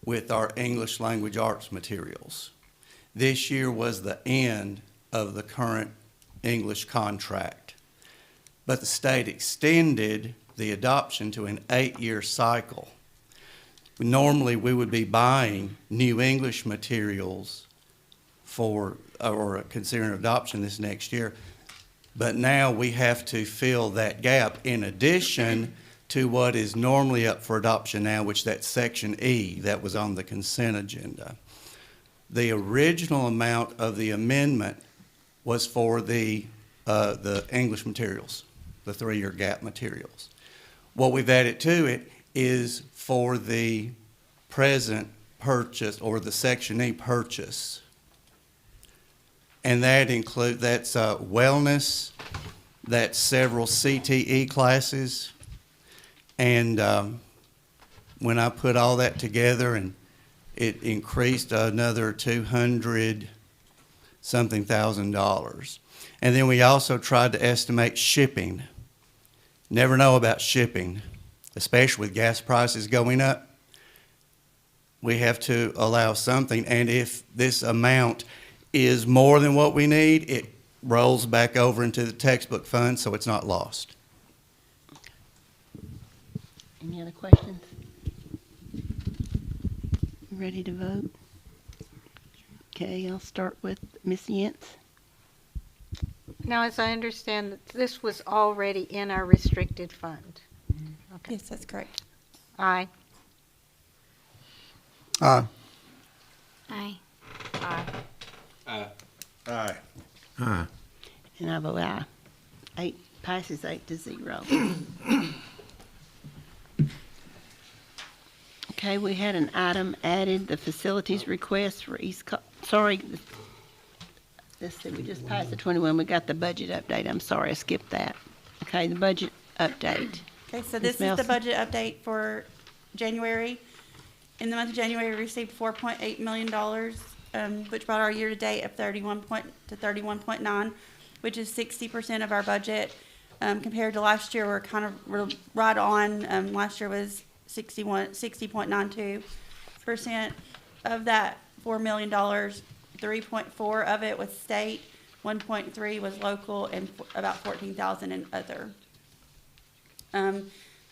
with our English language arts materials. This year was the end of the current English contract, but the state extended the adoption to an 8-year cycle. Normally, we would be buying new English materials for, or considering adoption this next year. But now we have to fill that gap in addition to what is normally up for adoption now, which that's Section E that was on the consent agenda. The original amount of the amendment was for the English materials, the 3-year gap materials. What we've added to it is for the present purchase or the Section E purchase. And that's wellness, that's several CTE classes. And when I put all that together, and it increased another $200-something thousand. And then we also tried to estimate shipping. Never know about shipping, especially with gas prices going up. We have to allow something, and if this amount is more than what we need, it rolls back over into the textbook fund, so it's not lost. Any other questions? Ready to vote? Okay, I'll start with Ms. Yentz. Now, as I understand, that this was already in our restricted fund. Okay. Yes, that's correct. Aye. Aye. Aye. Aye. Aye. Aye. Aye. And I vote aye. Passes 8-0. Okay, we had an item added, the facilities request for let's see, we just passed the 21, we got the budget update, I'm sorry, I skipped that. Okay, the budget update. Okay, so Ms. this is the Nelson? budget update for January. In the month of January, we received $4.8 million, which brought our year-to-date up 31.9, which is 60% of our budget. Compared to last year, we're right on. Last year was 60.92%. Of that $4 million, 3.4 of it was state, 1.3 was local, and about 14,000 in other.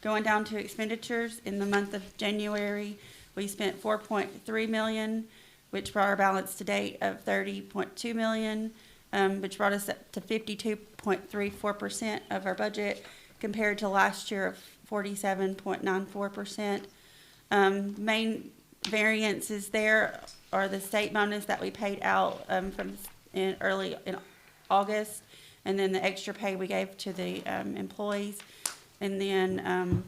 Going down to expenditures, in the month of January, we spent $4.3 million, which brought our balance to date of $30.2 million, which brought us up to 52.34% of our budget, compared to last year of 47.94%. Main variances there are the state bonus that we paid out early in August, and then the extra pay we gave to the employees. And then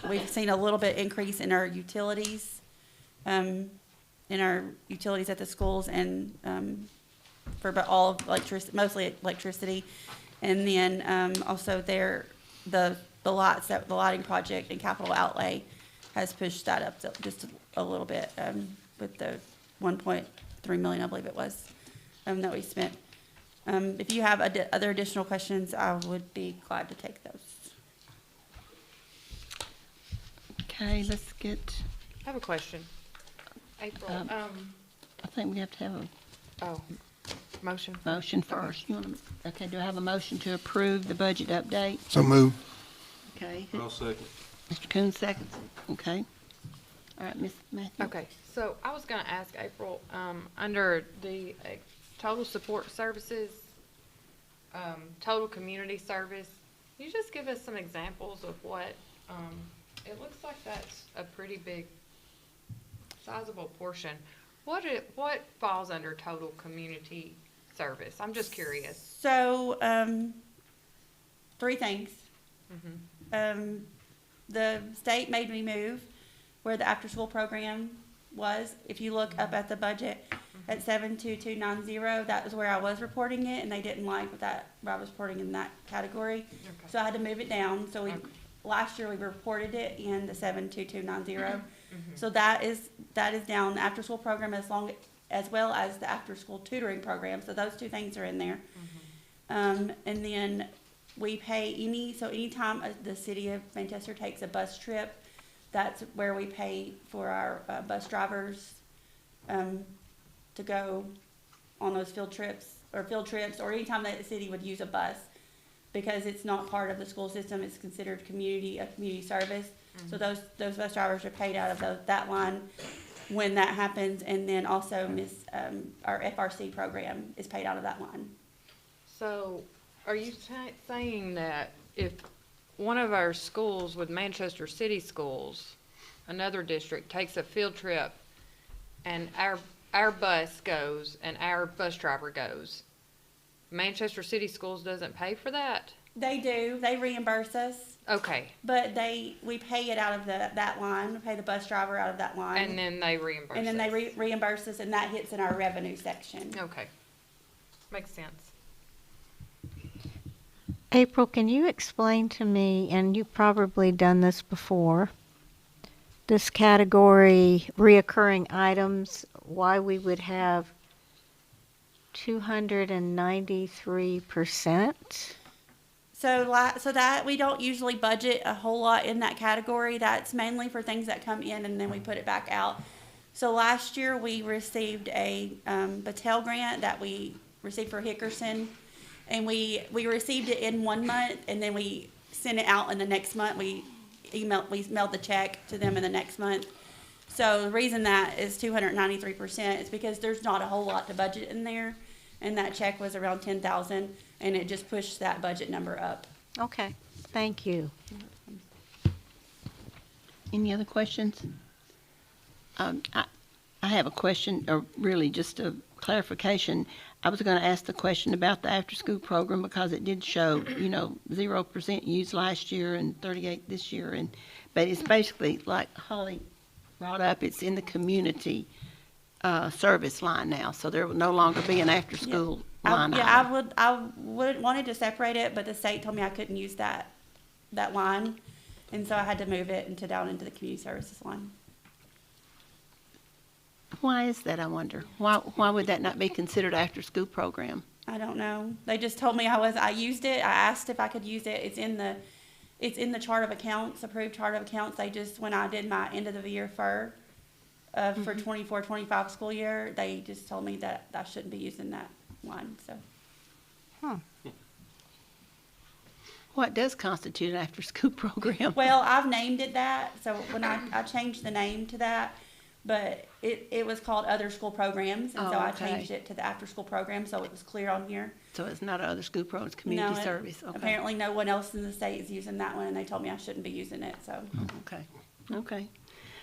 we've seen a little bit increase in our utilities, at the schools, and for all of electricity, mostly electricity. And then also the lighting project and capital outlay has pushed that up just a little bit with the 1.3 million, I believe it was, that we spent. If you have other additional questions, I would be glad to take those. Okay, let's get, I have a question. April, I think we have to have a motion. motion first. Okay, do I have a motion to approve the budget update? So move. Okay, I'll second. Mr. Coon seconds. Okay. All right, Ms. Matthews. Okay, so I was gonna ask April, under the total support services, total community service, can you just give us some examples of what, it looks like that's a pretty big, sizable portion. What falls under total community service? I'm just curious. So, 3 things. Mm-hmm. The state made me move where the after-school program was. If you look up at the budget at 72290, that was where I was reporting it, and they didn't like that I was reporting in that category. Okay. So I had to move it down. So last year we reported it in the 72290. So that is down, the after-school program as well as the after-school tutoring program. So those 2 things are in there. And then we pay anytime the city of Manchester takes a bus trip, that's where we pay for our bus drivers to go on those field trips, or anytime that the city would use a bus, because it's not part of the school system. It's considered a community service. So those bus drivers are paid out of that line when that happens, and then also our FRC program is paid out of that line. So, are you saying that if one of our schools with Manchester City Schools, another district, takes a field trip and our bus goes and our bus driver goes, Manchester City Schools doesn't pay for that? They do. They reimburse us. Okay. But we pay it out of that line. We pay the bus driver out of that line. And then they reimburse And then us. they reimburse us, and that hits in our revenue section. Okay. Makes sense. April, can you explain to me, and you've probably done this before, this category, reoccurring items, why we would have 293%? So that we don't usually budget a whole lot in that category. That's mainly for things that come in and then we put it back out. So last year we received a Battelle grant that we received for Hickerson, and we received it in 1 month, and then we sent it out in the next month. We mailed the check to them in the next month. So the reason that is 293% is because there's not a whole lot to budget in there, and that check was around $10,000, and it just pushed that budget number up. Okay, thank you. Any other questions? I have a question, or really just a clarification. I was going to ask the question about the after-school program because it did show, 0% used last year and 38 this year, but it's basically like Holly brought up. It's in the community service line now, so there will no longer be an after-school line item. I wanted to separate it, but the state told me I couldn't use that line, and so I had to move it down into the community services line. Why is that, I wonder? Why would that not be considered after-school program? I don't know. They just told me I used it. I asked if I could use it. It's in the chart of accounts, approved chart of accounts. They just, when I did my end of the year for 24-25 school year, they just told me that I shouldn't be using that line, so. What does constitute an after-school program? Well, I've named it that, so when I changed the name to that, but it was called Other School Programs, and so I changed it to the after-school program, so it was clear on here. So it's not an other school program, it's community No, service. Okay. Apparently no one else in the state is using that one, and they told me I shouldn't be using it, so. Okay.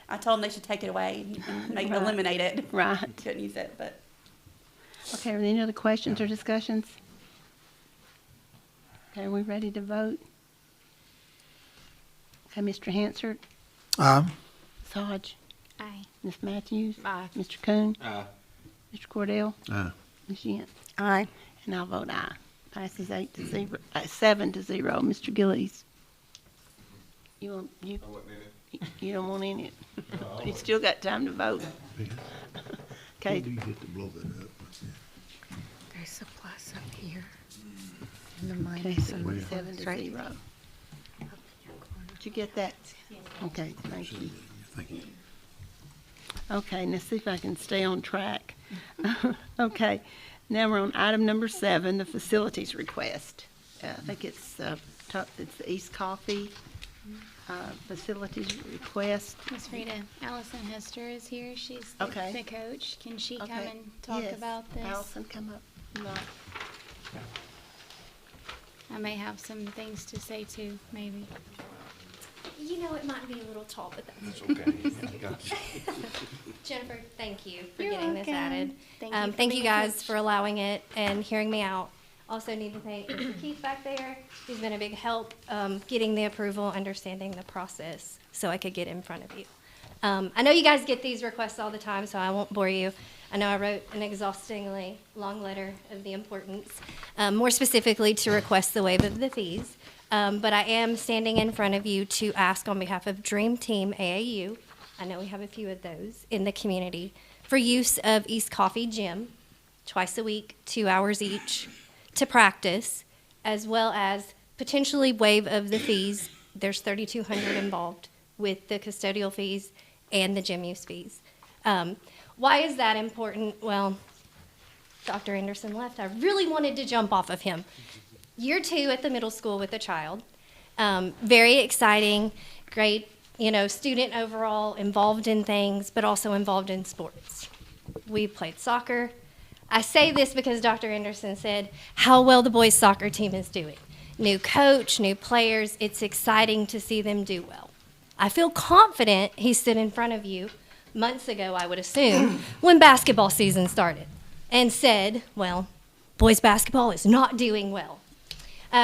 I told them they should take it away and eliminate it. Right. Couldn't use it, but. Okay, are there any other questions or discussions? Okay, are we ready to vote? Okay, Mr. Hansard? Aye. Hodge? Aye. Ms. Matthews? Aye. Mr. Coon? Aye. Mr. Cordell? Aye. Ms. Yance? Aye. And I'll vote aye. Passes 7-0. Mr. Gillies? You don't want in it? You still got time to vote. Okay. You get to blow that up. There's a plus up here. And the Okay, minus so on the 7-0. Did you get that? Okay, thank you. Thank you. Okay, let's see if I can stay on track. Okay, now we're on item number 7, the facilities request. I think it's the East Coffee facilities request. Ms. Rita, Allison Hester is here. She's the coach. Can she come Okay. and talk Yes. about this? Allison, come up. I may have some things to say too, maybe. You know, it might be a little tall, but that's okay. Gotcha. Jennifer, thank you for You're getting this welcome. added. Thank you for Thank you being a guys coach. for allowing it and hearing me out. Also need to thank Mr. Keith back there. He's been a big help getting the approval, understanding the process, so I could get in front of you. I know you guys get these requests all the time, so I won't bore you. I know I wrote an exhaustingly long letter of the importance, more specifically to request the waive of the fees. But I am standing in front of you to ask on behalf of Dream Team AAU, I know we have a few of those in the community, for use of East Coffee Gym twice a week, 2 hours each, to practice, as well as potentially waive of the fees. There's $3,200 involved with the custodial fees and the gym use fees. Why is that important? Well, Dr. Anderson left. I really wanted to jump off of him. Year 2 at the middle school with a child. Very exciting, great, student overall, involved in things, but also involved in sports. We played soccer. I say this because Dr. Anderson said how well the boys soccer team is doing. New coach, new players, it's exciting to see them do well. I feel confident he stood in front of you months ago, I would assume, when basketball season started and said, well, boys basketball is not doing well,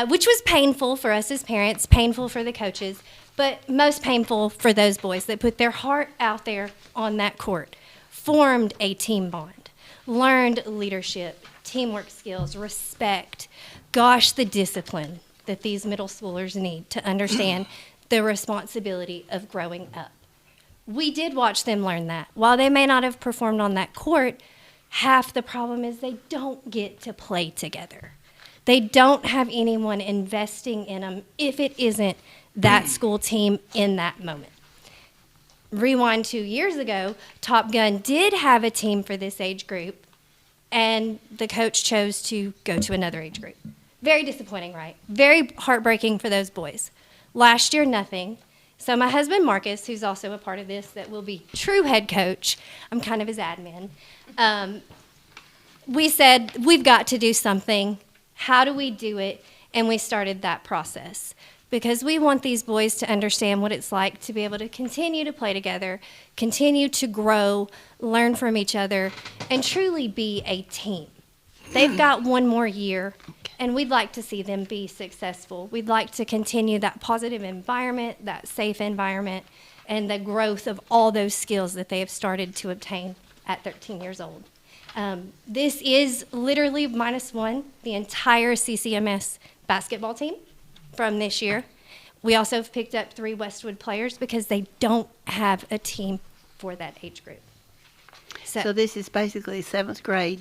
which was painful for us as parents, painful for the coaches, but most painful for those boys that put their heart out there on that court, formed a team bond, learned leadership, teamwork skills, respect, gosh, the discipline that these middle schoolers need to understand the responsibility of growing up. We did watch them learn that. While they may not have performed on that court, half the problem is they don't get to play together. They don't have anyone investing in them if it isn't that school team in that moment. Rewind 2 years ago, Top Gun did have a team for this age group, and the coach chose to go to another age group. Very disappointing, right? Very heartbreaking for those boys. Last year, nothing. So my husband, Marcus, who's also a part of this, that will be true head coach, I'm kind of his admin, we said, we've got to do something. How do we do it? And we started that process because we want these boys to understand what it's like to be able to continue to play together, continue to grow, learn from each other, and truly be a team. They've got one more year, and we'd like to see them be successful. We'd like to continue that positive environment, that safe environment, and the growth of all those skills that they have started to obtain at 13 years old. This is literally -1, the entire CCMS basketball team from this year. We also have picked up 3 Westwood players because they don't have a team for that age group. So this is basically 7th grade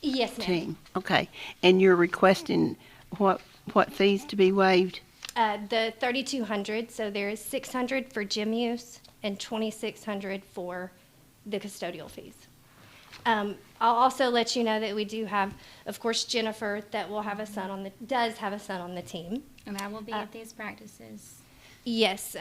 Yes, ma'am. team. Okay. And you're requesting what fees to be waived? The 3,200, so there is 600 for gym use and 2,600 for the custodial fees. I'll also let you know that we do have, of course, Jennifer that will have a son on does have a son on the team. And I will be at these practices. Yes,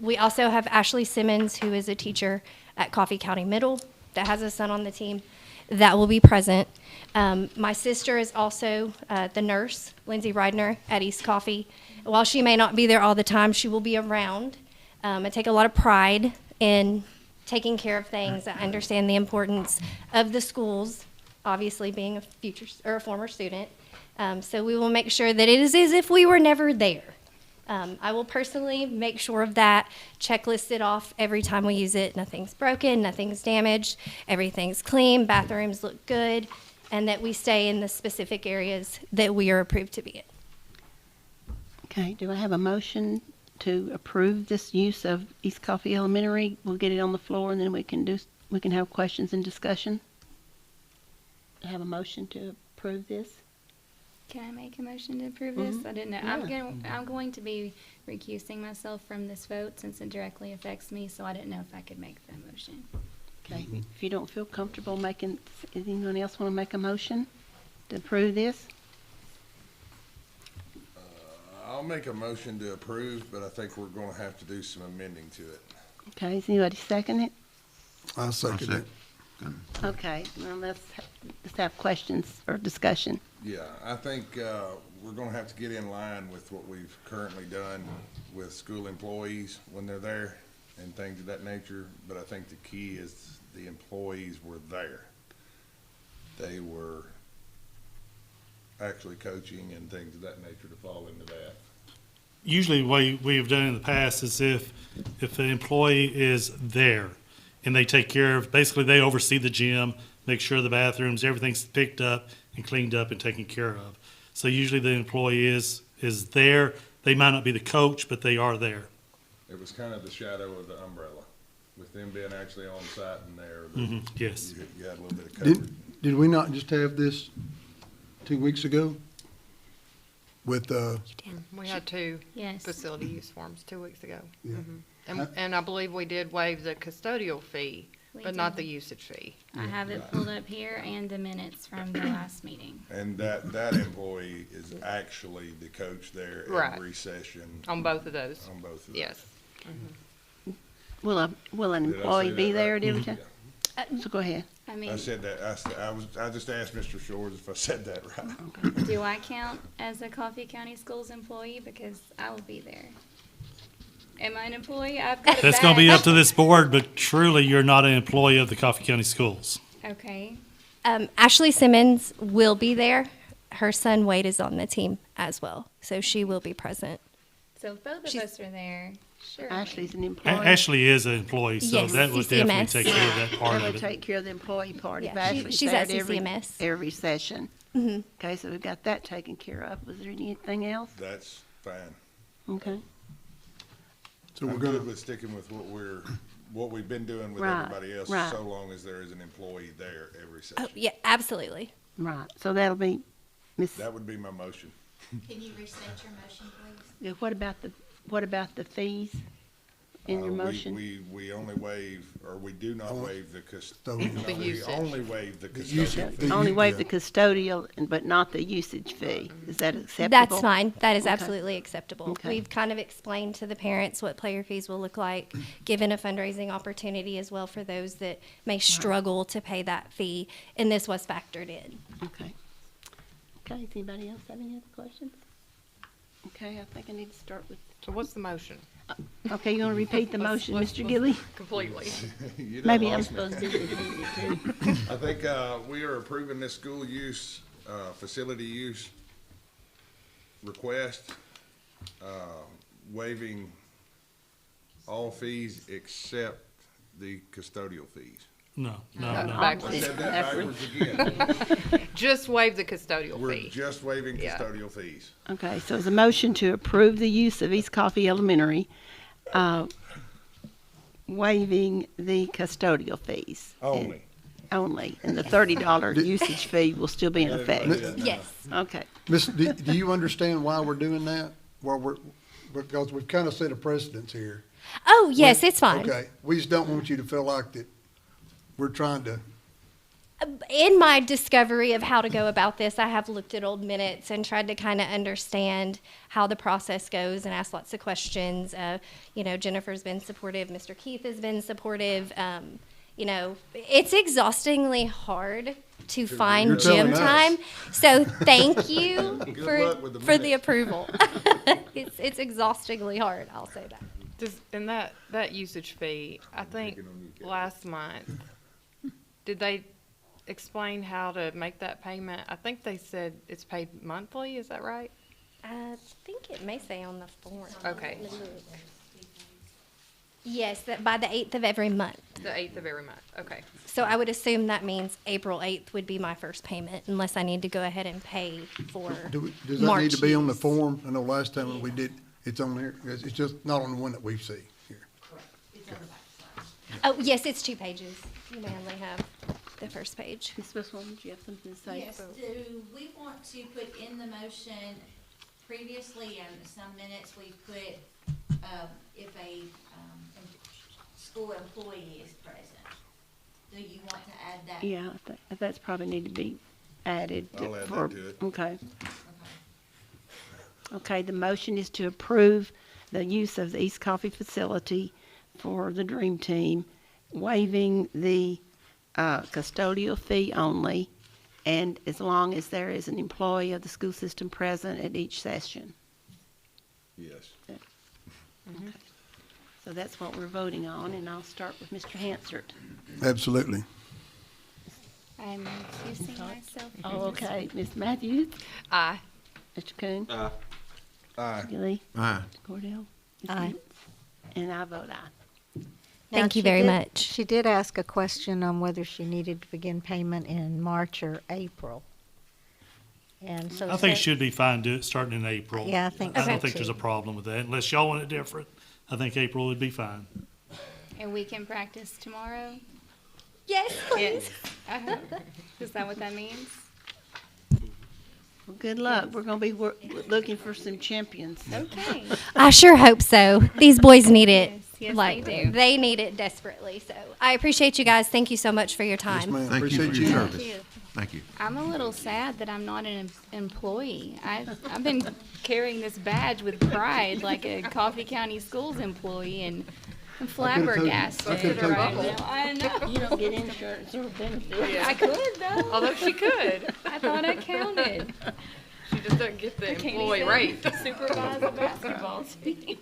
we also have Ashley Simmons, who is a teacher at Coffee County Middle that has a son on the team that will be present. My sister is also the nurse, Lindsay Reidner, at East Coffee. While she may not be there all the time, she will be around. I take a lot of pride in taking care of things. I understand the importance of the schools, obviously being a future or a former student. So we will make sure that it is as if we were never there. I will personally make sure of that, checklist it off every time we use it. Nothing's broken, nothing's damaged, everything's clean, bathrooms look good, and that we stay in the specific areas that we are approved to be in. Okay, do I have a motion to approve this use of East Coffee Elementary? We'll get it on the floor and then we can have questions and discussion. I have a motion to approve this. Can I make a motion to approve this? I didn't know. Yeah. I'm going to be recusing myself from this vote since it directly affects me, so I didn't know if I could make that motion. Okay, if you don't feel comfortable making, does anyone else want to make a motion to approve this? I'll make a motion to approve, but I think we're gonna have to do some amending to it. Okay, is anybody second it? I'll second it. Okay, well, let's have questions or discussion. Yeah, I think, we're gonna have to get in line with what we've currently done with school employees when they're there and things of that nature, but I think the key is the employees were there. They were actually coaching and things of that nature to fall into that. Usually what we've done in the past is if an employee is there and they take care of, basically they oversee the gym, make sure the bathrooms, everything's picked up and cleaned up and taken care of. So usually the employee is there. They might not be the coach, but they are there. It was kind of the shadow of the umbrella, with them being actually on site and there. Yes. You had a little bit of coverage. Did we not just have this 2 weeks ago? With, We had 2 Yes. facility use forms 2 weeks ago. Yeah. And I believe we did waive the custodial fee, We but not did. the usage fee. I have it pulled up here and the minutes from the last meeting. And that employee is actually the coach there Right. every session. On both of those. On both of those. Yes. Will an Did I say employee that be there right? at every time? So go ahead. I mean, I said that, I just asked Mr. Shores if I said that right. do I count as a Coffee County Schools employee? Because I will be there. Am I an employee? I've got a That's going to be badge. up to this board, but truly, you're not an employee of the Coffee County Schools. Okay. Ashley Simmons will be there. Her son Wade is on the team as well, so she will be present. So if both of us are there, sure. Ashley's an employee. Ashley is an employee, so Yes, that would CCMS. definitely take care of that part That of would it. take care of the employee part. If Yeah, Ashley's she's there at CCMS. every session. Mhm. Okay, so we've got that taken care of. Was there anything else? That's fine. Okay. So I'm we're gonna, good with sticking with what we've been doing with Right, everybody else, right. so long as there is an employee there every Oh, session. yeah, absolutely. Right, so that'll be Miss. That would be my motion. Can you restate your motion, please? Yeah, what about the fees in your motion? We only waive, or we do not waive the Custodial. We usage. only waive the usage custodial fee. fee. Only waive the Yeah. custodial, but not the usage fee. Is that acceptable? That's fine. That is Okay. absolutely acceptable. Okay. We've kind of explained to the parents what player fees will look like, given a fundraising opportunity as well for those that may struggle to pay that fee, and this was factored in. Okay. Okay, does anybody else have any other questions? Okay, I think I need to start with, So what's the motion? okay, you want to repeat the motion, Let's- Mr. let's- Gilly? Completely. You done Maybe I'm lost me. supposed to do this too. I think, we are approving this school use, facility use request, waiving all fees except the custodial fees. No. I Backwards. said that backwards again. Just waive the custodial We're fee. just waiving Yeah. custodial fees. Okay, so it's a motion to approve the use of East Coffee Elementary, waiving the custodial fees. Only. Only, and the $30 usage fee will still be in effect. Yes. Okay, Miss, do you understand why we're doing that? Because we've kind of set a precedence here. Oh, yes, it's fine. Okay, we just don't want you to feel like that we're trying to, In my discovery of how to go about this, I have looked at old minutes and tried to kind of understand how the process goes and asked lots of questions. Jennifer's been supportive. Mr. Keith has been supportive. It's exhaustingly hard to find You're telling gym us. time. So thank you luck with the for the minutes. approval. It's exhaustingly hard, I'll say that. And that usage fee, I think last month, did they explain how to make that payment? I think they said it's paid monthly, is that right? I think it may say on the form. Okay. Let me look. Yes, that by the 8th of every month. The 8th of every month, okay. So I would assume that means April 8th would be my first payment, unless I need to go ahead and pay for does that March need to be on the use. form? I know last time when we did, it's on there. It's just not on the one that we see here. Oh, yes, it's 2 pages. You may only have the first page. Ms. Westmoreland, do you have something to say? Yes, do we want to put in the motion, previously in some minutes, we put, if a, school employee is present. Do you want to add that? Yeah, that's probably need to be added. I'll add for- that to it. Okay. Okay, the motion is to approve the use of the East Coffee facility for the Dream Team, waiving the custodial fee only, and as long as there is an employee of the school system present at each session. Yes. Okay. So that's what we're voting on, and I'll start with Mr. Hansard. Absolutely. I'm excusing myself. Oh, okay. Ms. Matthews? Aye. Mr. Coon? Aye. Aye. Gilly? Aye. Cordell? Ms. Aye. Nance? And I vote aye. Thank Now, you very she did- much. She did ask a question on whether she needed to begin payment in March or April. And so. I think it should be fine starting in April. Yeah, I think I so, don't think too. there's a problem with that, unless y'all want it different. I think April would be fine. And we can practice tomorrow? Yes, please. I hope. Is that what that means? Well, good luck. We're going to be looking for some champions. Okay. I sure hope so. These boys need it. Yes, like they do. they need it desperately. So I appreciate you guys. Thank you so much for your Yes, time. ma'am. Thank you for Appreciate your you. service. Thank you. I'm a little sad that I'm not an employee. I've been carrying this badge with pride like a Coffee County Schools employee, and I'm I could've flabbergasted told you. right now. I know. You don't get insurance or benefits. I could though. Although she could. I thought I counted. She just doesn't get the I can't employee even rate. supervise a basketball team.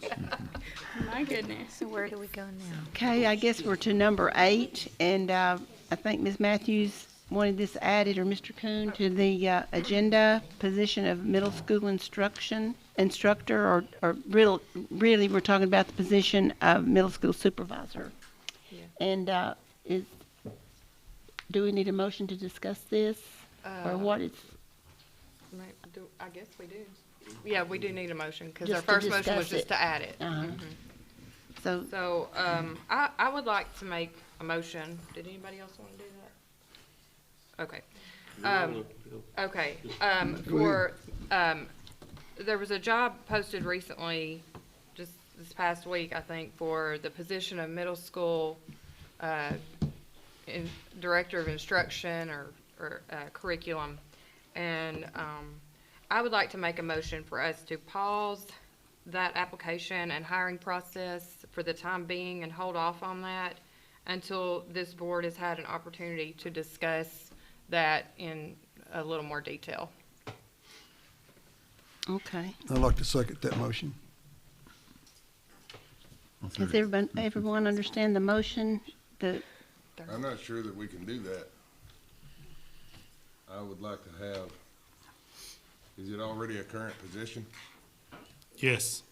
My goodness. So where do we go now? Okay, I guess we're to number 8, and I think Ms. Matthews wanted this added, or Mr. Kuhn, to the agenda, position of middle school instructor, or really, we're talking about the position of middle school supervisor. Yeah. And do we need a motion to discuss this, or what is? I guess we do. Yeah, we do need a motion, because our Just to first motion was discuss just it. to add it. Uh-huh. Mhm. So, I would like to make a motion. Did anybody else want to do that? Okay. Okay, there was a job posted recently, just this past week, I think, for the position of middle school, director of instruction or curriculum. And, I would like to make a motion for us to pause that application and hiring process for the time being and hold off on that until this board has had an opportunity to discuss that in a little more detail. Okay. I'd like to second that motion. Does everyone understand the motion? I'm not sure that we can do that. I would like to have, is it already a current position? Yes.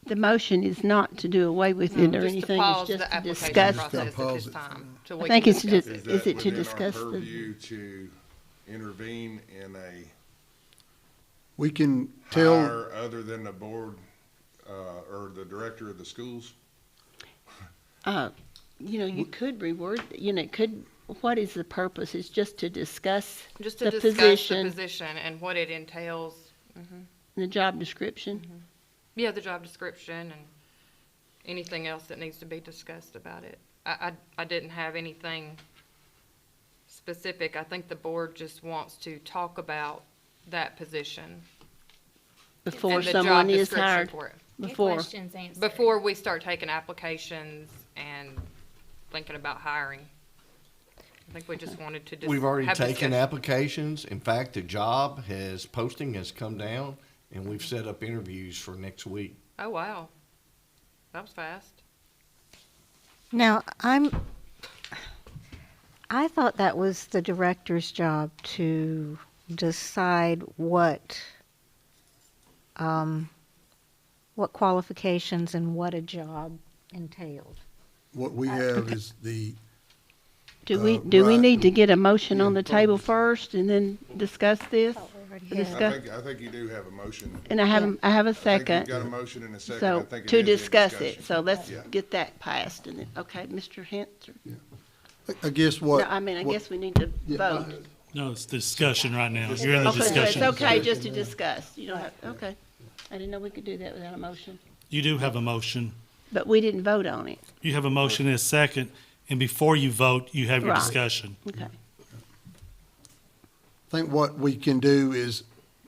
The motion is not to do away with it or Just to anything, pause it's the just to application discuss. process at this time, till we I think can it's discuss just, it. is it to within our discuss the, purview to intervene in a We can tell, hire other than the board, or the director of the schools? you could reword, it could, what is the purpose? It's just to discuss Just to the discuss the position, position and what it entails. the job description. Yeah, the job description and anything else that needs to be discussed about it. I didn't have anything specific. I think the board just wants to talk about that position. Before and the job someone is description hired. for it. Before. Questions answered. Before we start taking applications and thinking about hiring. I think we just wanted to We've already have taken discussion. applications. In fact, the posting has come down, and we've set up interviews for next week. Oh, wow. That was fast. Now, I thought that was the director's job to decide what qualifications and what a job entailed. what we have is the, Do we right. need to get a motion on the table first and then discuss this? I think you do have a motion. And I have a I think second. you've got a motion and a second. I So, think it to is in discuss discussion. it, so let's Yeah. get that passed, and then, okay, Mr. Hentzer? I guess No, what. I mean, I what- guess we need to Yeah, vote. No, it's discussion right now. You're in the Okay, so discussion. it's okay just to discuss, you don't have, okay. I didn't know we could do that without a motion, You do have a motion. but we didn't vote on it. You have a motion and a second, and before you vote, you have your Right. discussion. Okay. I think what we can do is,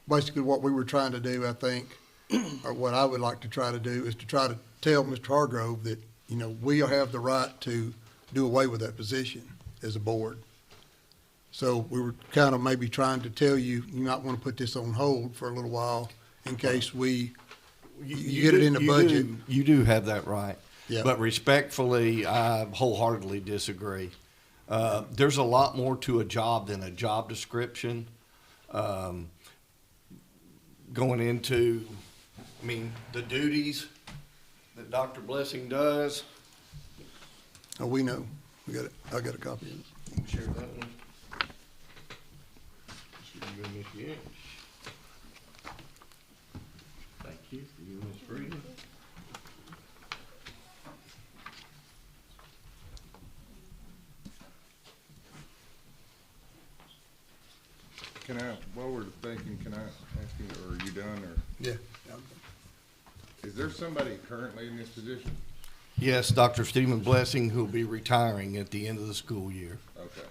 basically what we were trying to do, I think, or what I would like to try to do, is to try to tell Mr. Hargrove that, we have the right to do away with that position as a board. So we were kind of maybe trying to tell you, you might want to put this on hold for a little while in case you get it in the budget. You do have that right. Yeah. But respectfully, I wholeheartedly disagree. There's a lot more to a job than a job description. Going into, the duties that Dr. Blessing does. Oh, we know. I got a copy of it. You can share that one. You and Miss Yance. Thank you. You and Miss Freeman. While we're thinking, can I ask you, or are you done, or Yeah. is there somebody currently in this position? Yes, Dr. Stephen Blessing, who'll be retiring at the end of the school year. Okay.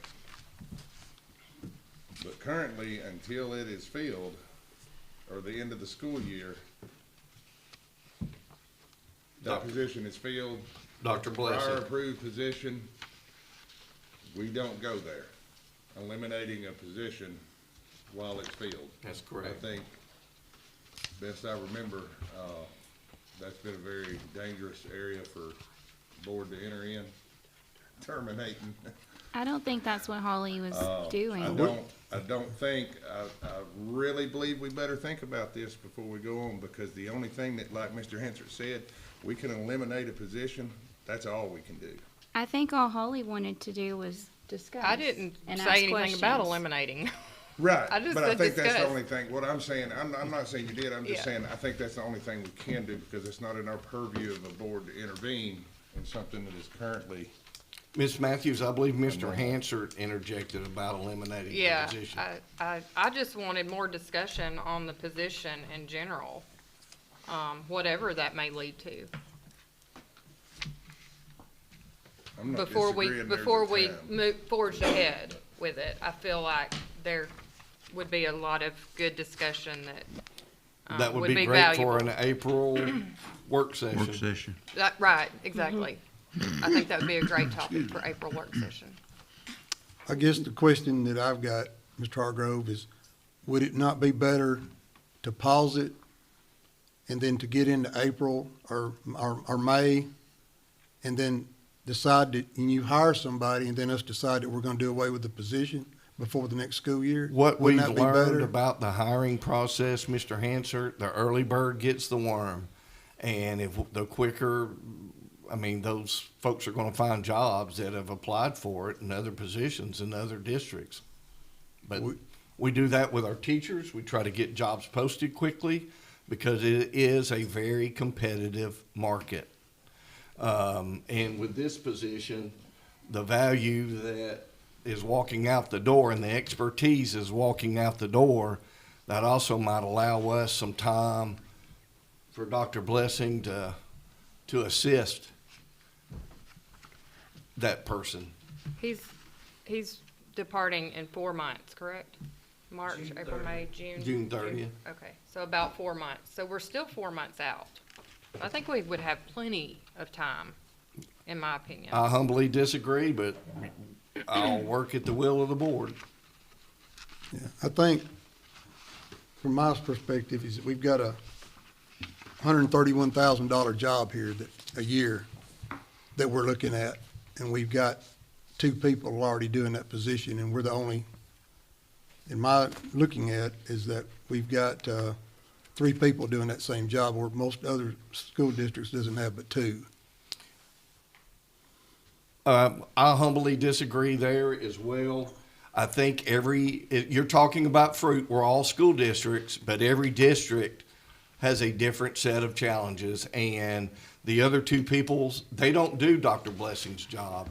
But currently, until it is filled, or the end of the school year, that position is filled. Dr. For our Blessing. approved position, we don't go there, eliminating a position while it's filled. That's correct. I think, best I remember, that's been a very dangerous area for board to enter in, terminating. I don't think that's what Holly was doing. I don't think, I really believe we better think about this before we go on, because the only thing that, like Mr. Hansard said, we can eliminate a position, that's all we can do. I think all Holly wanted to do was discuss. I didn't and say ask anything about questions. eliminating. Right, I just but I said think that's the discuss. only thing, what I'm saying, I'm not saying you did, I'm just Yeah. saying, I think that's the only thing we can do, because it's not in our purview of the board to intervene in something that is currently. Ms. Matthews, I believe Mr. Hansard interjected about eliminating the Yeah, position. I just wanted more discussion on the position in general, whatever that may lead to. I'm not Before we disagreeing there's a time. move forge ahead with it, I feel like there would be a lot of good discussion that That would be great valuable. for an April work session. Work session. Right, exactly. I think that would be a great topic for April work session. I guess the question that I've got, Mr. Hargrove, is would it not be better to pause it and then to get into April or May and then decide that, and you hire somebody and then us decide that we're gonna do away with the position before the next school year? What Wouldn't we've that be learned better? about the hiring process, Mr. Hansard, the early bird gets the worm. And if the quicker, I mean, those folks are gonna find jobs that have applied for it in other positions in other districts. But we do that with our teachers. We try to get jobs posted quickly because it is a very competitive market. And with this position, the value that is walking out the door and the expertise is walking out the door, that also might allow us some time for Dr. Blessing to assist that person. He's departing in 4 months, correct? March, April, May, June? June 30th. Okay, so about 4 months. So we're still 4 months out. I think we would have plenty of time, in my opinion. I humbly disagree, but I'll work at the will of the board. Yeah, I think, from my perspective, is that we've got a $131,000 job here a year that we're looking at, and we've got 2 people already doing that position, and we're the only, in my looking at, is that we've got 3 people doing that same job, where most other school districts doesn't have but 2. I humbly disagree there as well. I think you're talking about fruit, we're all school districts, but every district has a different set of challenges. And the other 2 people, they don't do Dr. Blessing's job.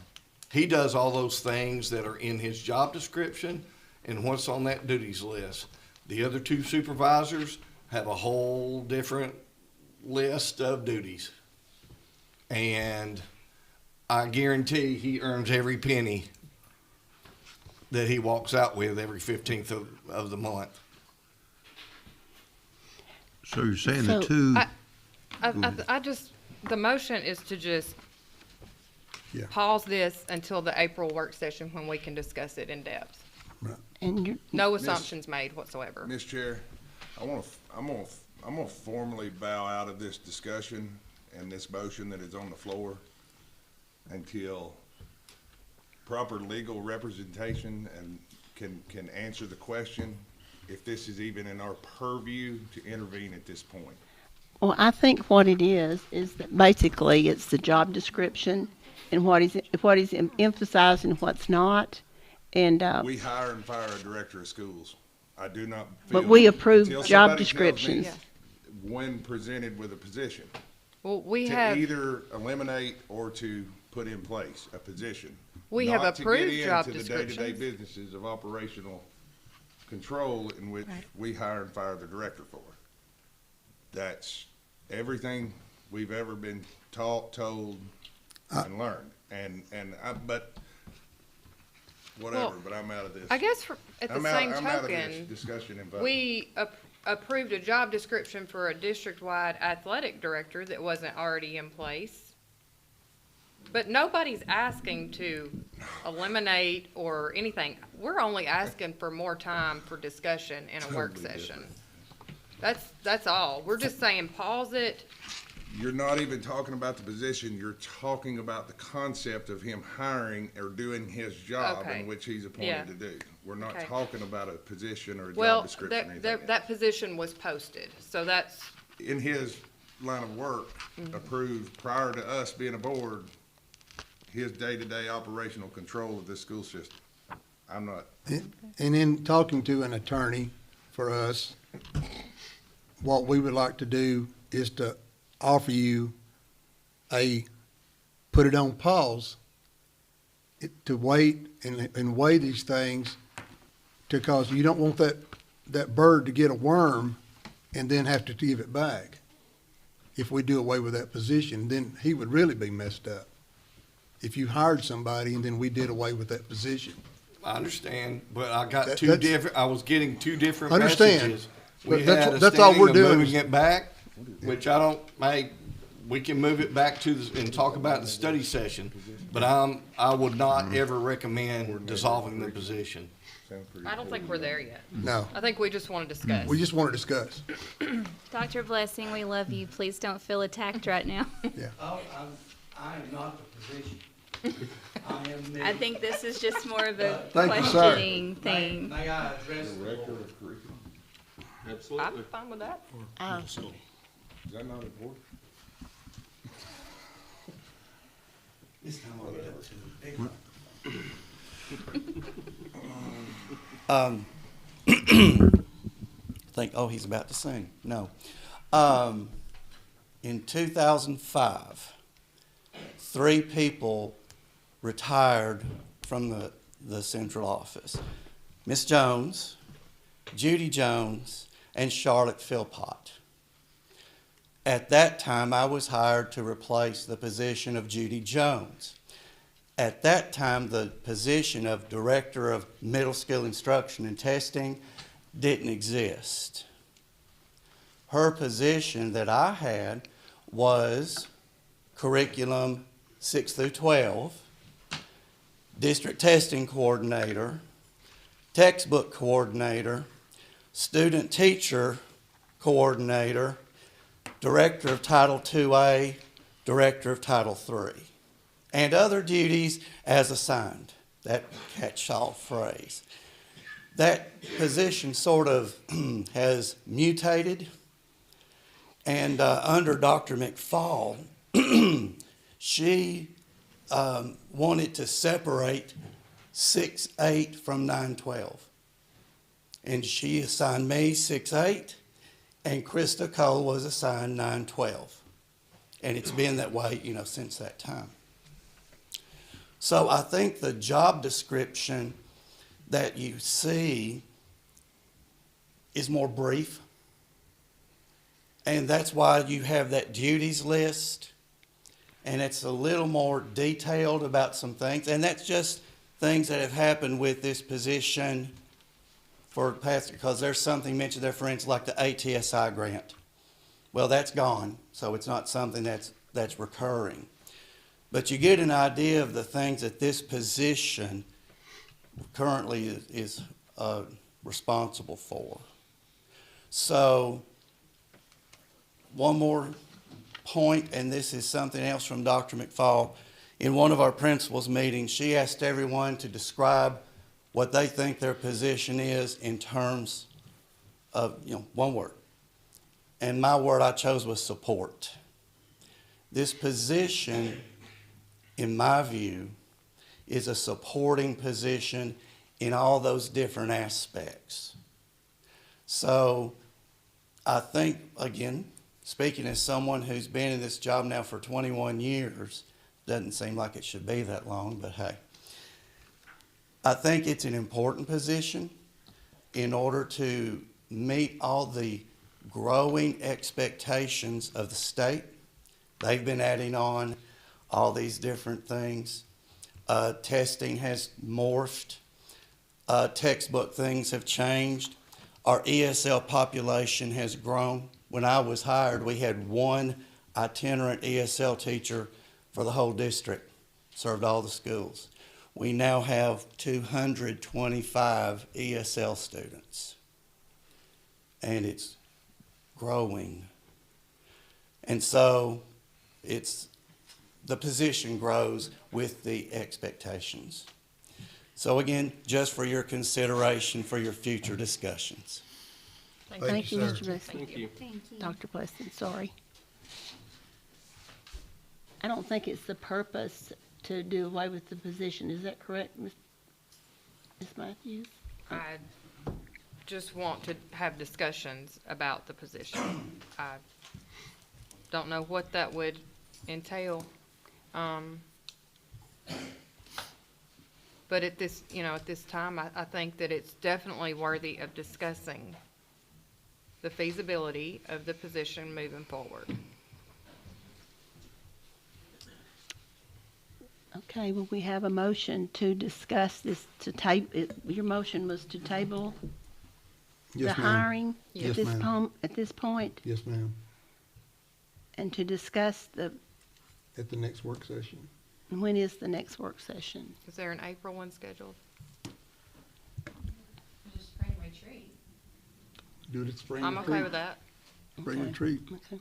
He does all those things that are in his job description and what's on that duties list. The other 2 supervisors have a whole different list of duties. And I guarantee he earns every penny that he walks out with every 15th of the month. So you're saying the So- two, I just, the motion is to just Yeah. pause this until the April work session when we can discuss it in depth. And you, No assumptions made whatsoever. Ms. Chair, I'm gonna formally bow out of this discussion and this motion that is on the floor until proper legal representation and can answer the question if this is even in our purview to intervene at this point. well, I think what it is that basically it's the job description and what he's emphasizing and what's not. And, We hire and fire a director of schools. I do not feel. But we approve until job somebody tells me descriptions. When presented with a position. Well, we To have, either eliminate or to put in place a position. We have Not to approved get job into the day-to-day descriptions. businesses of operational control in which we hire and fire the director for. That's everything we've ever been taught, told, and learned. But whatever, Well, but I'm out of this. I guess at the I'm same out of this token, discussion and vote. we approved a job description for a district-wide athletic director that wasn't already in place. But nobody's asking to eliminate or anything. We're only asking for more time for discussion in a work Totally session. That's all. We're just saying pause it. You're not even talking about the position, you're talking about the concept of him hiring or doing his job Okay. in which he's Yeah. appointed to do. We're not Okay. talking about a position or a Well, job description or anything. that position was posted, so that's, In his line of work, approved prior to us being aboard, his day-to-day operational control of this school system. I'm not, And in talking to an attorney for us, what we would like to do is to offer you put it on pause, to wait and weigh these things, because you don't want that bird to get a worm and then have to give it back. If we do away with that position, then he would really be messed up. If you hired somebody and then we did away with that position. I understand, but I got That's- I was getting two different Understand, messages. but We that's- had a that's all we're standing of doing moving is- it back, which I don't, we can move it back to and talk about the study session, but I would not ever recommend dissolving the position. I don't think we're there yet. No. I think we just want to discuss. We just want to discuss. Dr. Blessing, we love you. Please don't feel attacked right now. I am not the position. I am the. I think this is just more of a Thank you, sir. questioning thing. May I address the Director board? of curriculum. Absolutely. I'm fine with that. is that not important? This time I'll get up to the big one. He's about to sing. No. In 2005, 3 people retired from the central office. Miss Jones, Judy Jones, and Charlotte Philpott. At that time, I was hired to replace the position of Judy Jones. At that time, the position of Director of Middle School Instruction and Testing didn't exist. Her position that I had was Curriculum 6 through 12, District Testing Coordinator, Textbook Coordinator, Student Teacher Coordinator, Director of Title IIA, Director of Title III, and other duties as assigned. That catch-all phrase. That position sort of has mutated, and under Dr. McFall, she wanted to separate 6-8 from 9-12. And she assigned me 6-8, and Krista Cole was assigned 9-12. And it's been that way, since that time. So I think the job description that you see is more brief. And that's why you have that duties list. And it's a little more detailed about some things. And that's just things that have happened with this position for the past, because there's something mentioned there, for instance, like the ATSI grant. Well, that's gone, so it's not something that's recurring. But you get an idea of the things that this position currently is responsible for. So, one more point, and this is something else from Dr. McFall. In one of our principals meetings, she asked everyone to describe what they think their position is in terms of, one word. And my word I chose was support. This position, in my view, is a supporting position in all those different aspects. So I think, again, speaking as someone who's been in this job now for 21 years, doesn't seem like it should be that long, but hey. I think it's an important position in order to meet all the growing expectations of the state. They've been adding on all these different things. Testing has morphed. textbook things have changed. Our ESL population has grown. When I was hired, we had one itinerant ESL teacher for the whole district, served all the schools. We now have 225 ESL students, and it's growing. And so the position grows with the expectations. So again, just for your consideration for your future discussions. Thank you, sir. Mr. Blessing. Thank you. Dr. Blessing, sorry. I don't think it's the purpose to do away with the position. Is that correct, Ms. Matthews? I just want to have discussions about the position. I don't know what that would entail. But at this, at this time, I think that it's definitely worthy of discussing the feasibility of the position moving forward. Okay, well, we have a motion to discuss this, your motion was to table the Yes, ma'am. hiring Yes, at this ma'am. at this point, Yes, ma'am. and to discuss At the next work session. when is the next work session? Is there an April one scheduled? Spring retreat. Do it at spring I'm retreat. okay with that. Spring Okay. retreat. Okay.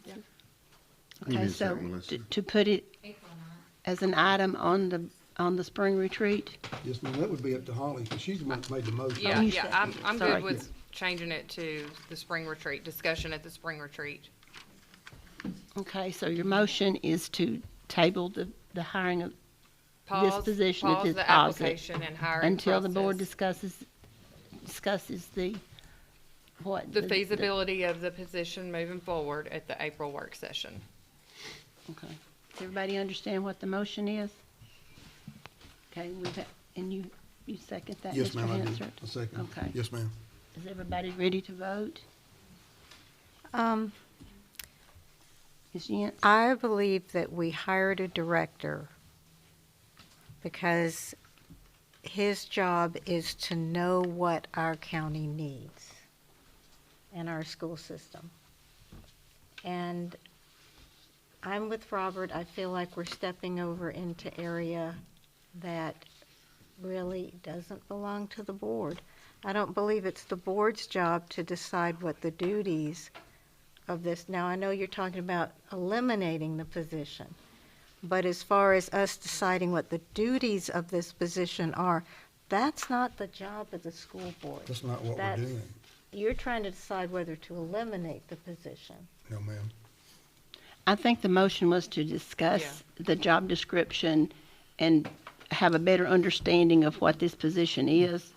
Yeah. Okay, is so that, Melissa? to put it April 9th. as an item on the spring retreat? Yes, ma'am, that would be up to Holly, because she's the one that made the motion. Yeah, you yeah, said- I'm sorry. good with changing it to the spring retreat, discussion at the spring retreat. Okay, so your motion is to table the hiring of this Pause- position at pause this the pause it application and hiring until the board process. discusses the, what? The feasibility of the position moving forward at the April work session. Okay. Does everybody understand what the motion is? Okay, and you second that, Yes, Mr. ma'am, I do. Hansard? A second. Okay. Yes, ma'am. Is everybody ready to vote? Ms. Yance? I believe that we hired a director because his job is to know what our county needs and our school system. And I'm with Robert. I feel like we're stepping over into area that really doesn't belong to the board. I don't believe it's the board's job to decide what the duties of this. Now, I know you're talking about eliminating the position, but as far as us deciding what the duties of this position are, that's not the job of the school board. That's not what we're That's- doing. You're trying to decide whether to eliminate the position. No, ma'am. I think the motion was to discuss the job description and have a better understanding of what this position is.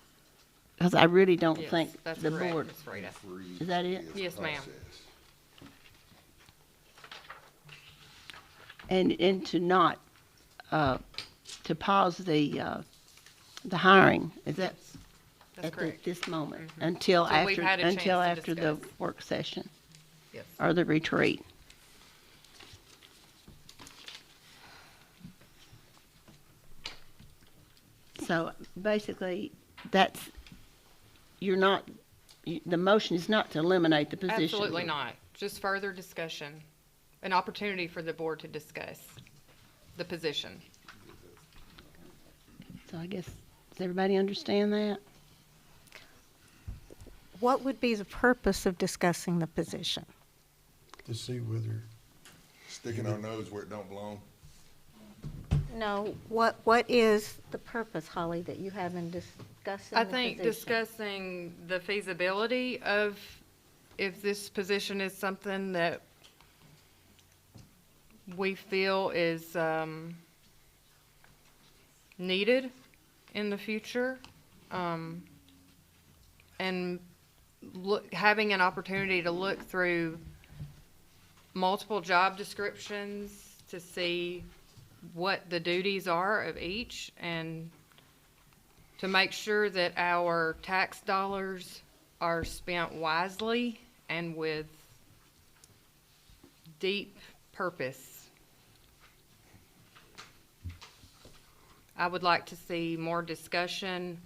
Because I really don't Yes, think that's the correct, board, Ms. Rita. is that it? Yes, ma'am. And to not, to pause the hiring, is that? That's At correct. this moment, until Till we've after, had a chance until to after the discuss. work session Yes. or the retreat. So basically, the motion is not to eliminate the position. Absolutely not. Just further discussion, an opportunity for the board to discuss the position. So I guess, does everybody understand that? What would be the purpose of discussing the position? To see whether, Sticking our nose where it don't belong. No, what is the purpose, Holly, that you have in discussing I the think position? discussing the feasibility of if this position is something that we feel is needed in the future, and having an opportunity to look through multiple job descriptions to see what the duties are of each, and to make sure that our tax dollars are spent wisely and with deep purpose. I would like to see more discussion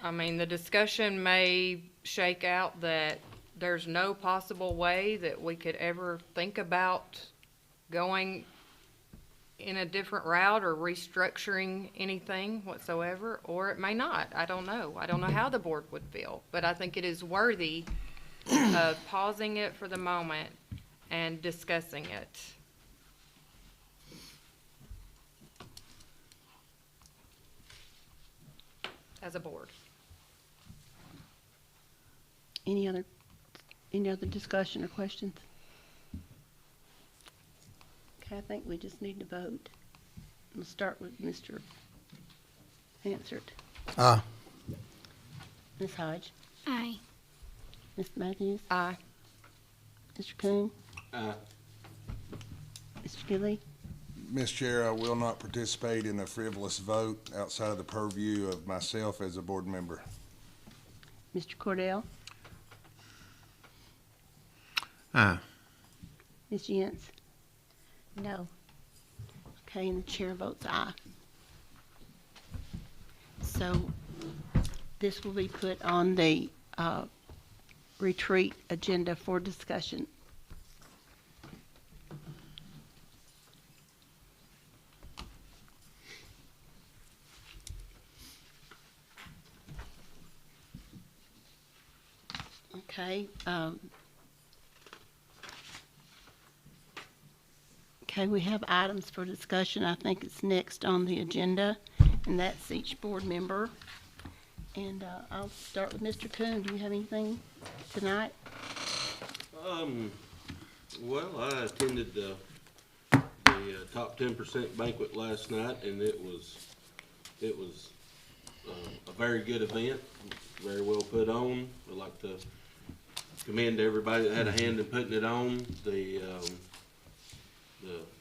I mean, the discussion may shake out that there's no possible way that we could ever think about going in a different route or restructuring anything whatsoever, or it may not. I don't know. I don't know how the board would feel, but I think it is worthy of pausing it for the moment and discussing it. As a board. Any other discussion or questions? Okay, I think we just need to vote. We'll start with Mr. Hansard. Aye. Ms. Hodge. Aye. Ms. Matthews. Aye. Mr. Coon. Aye. Mr. Gilly. Ms. Chair, I will not participate in a frivolous vote outside of the purview of myself as a board member. Mr. Cordell. Aye. Ms. Yentz. No. Okay, and the chair votes aye. So this will be put on the retreat agenda for discussion. Okay. Okay, we have items for discussion. I think it's next on the agenda, and that's each board member. And I'll start with Mr. Coon. Do you have anything tonight? Well, I attended the top 10% banquet last night, and it was a very good event, very well put on. I'd like to commend everybody that had a hand in putting it on. The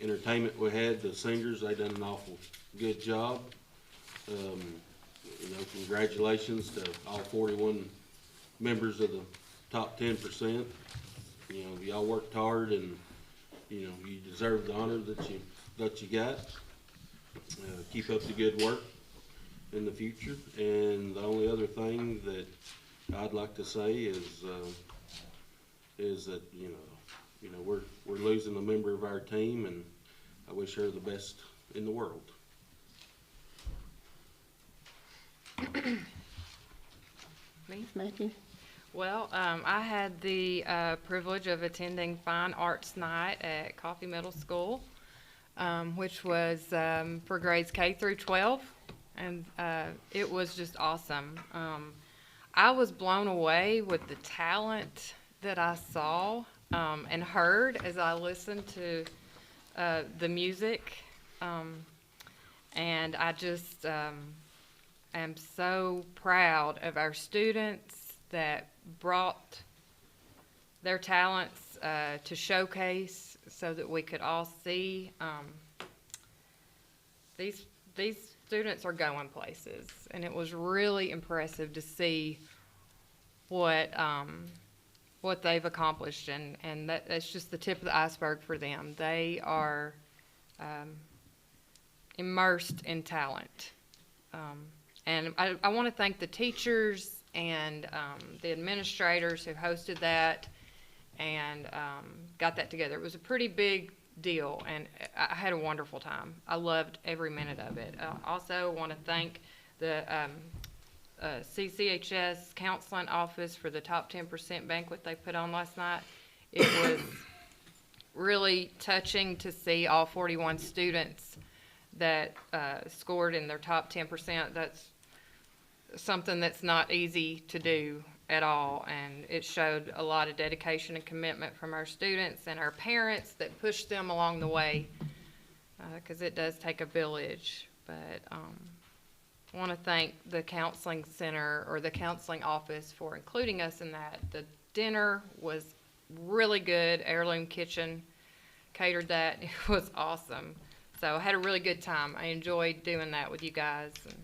entertainment we had, the singers, they done an awful good job. Congratulations to all 41 members of the top 10%. Y'all worked hard, and you deserve the honor that you got. Keep up the good work in the future. And the only other thing that I'd like to say is that we're losing a member of our team, and I wish her the best in the world. Ms. Matthews. Well, I had the privilege of attending Fine Arts Night at Coffee Middle School, which was for grades K through 12, and it was just awesome. I was blown away with the talent that I saw and heard as I listened to the music, and I just am so proud of our students that brought their talents to showcase so that we could all see. These students are going places, and it was really impressive to see what they've accomplished, and that's just the tip of the iceberg for them. They are immersed in talent. And I want to thank the teachers and the administrators who hosted that and got that together. It was a pretty big deal, and I had a wonderful time. I loved every minute of it. I also want to thank the CCHS Counseling Office for the top 10% banquet they put on last night. It was really touching to see all 41 students that scored in their top 10%. That's something that's not easy to do at all, and it showed a lot of dedication and commitment from our students and our parents that pushed them along the way, because it does take a village. But I want to thank the counseling center or the counseling office for including us in that. The dinner was really good. Heirloom Kitchen catered that. It was awesome. So I had a really good time. I enjoyed doing that with you guys. And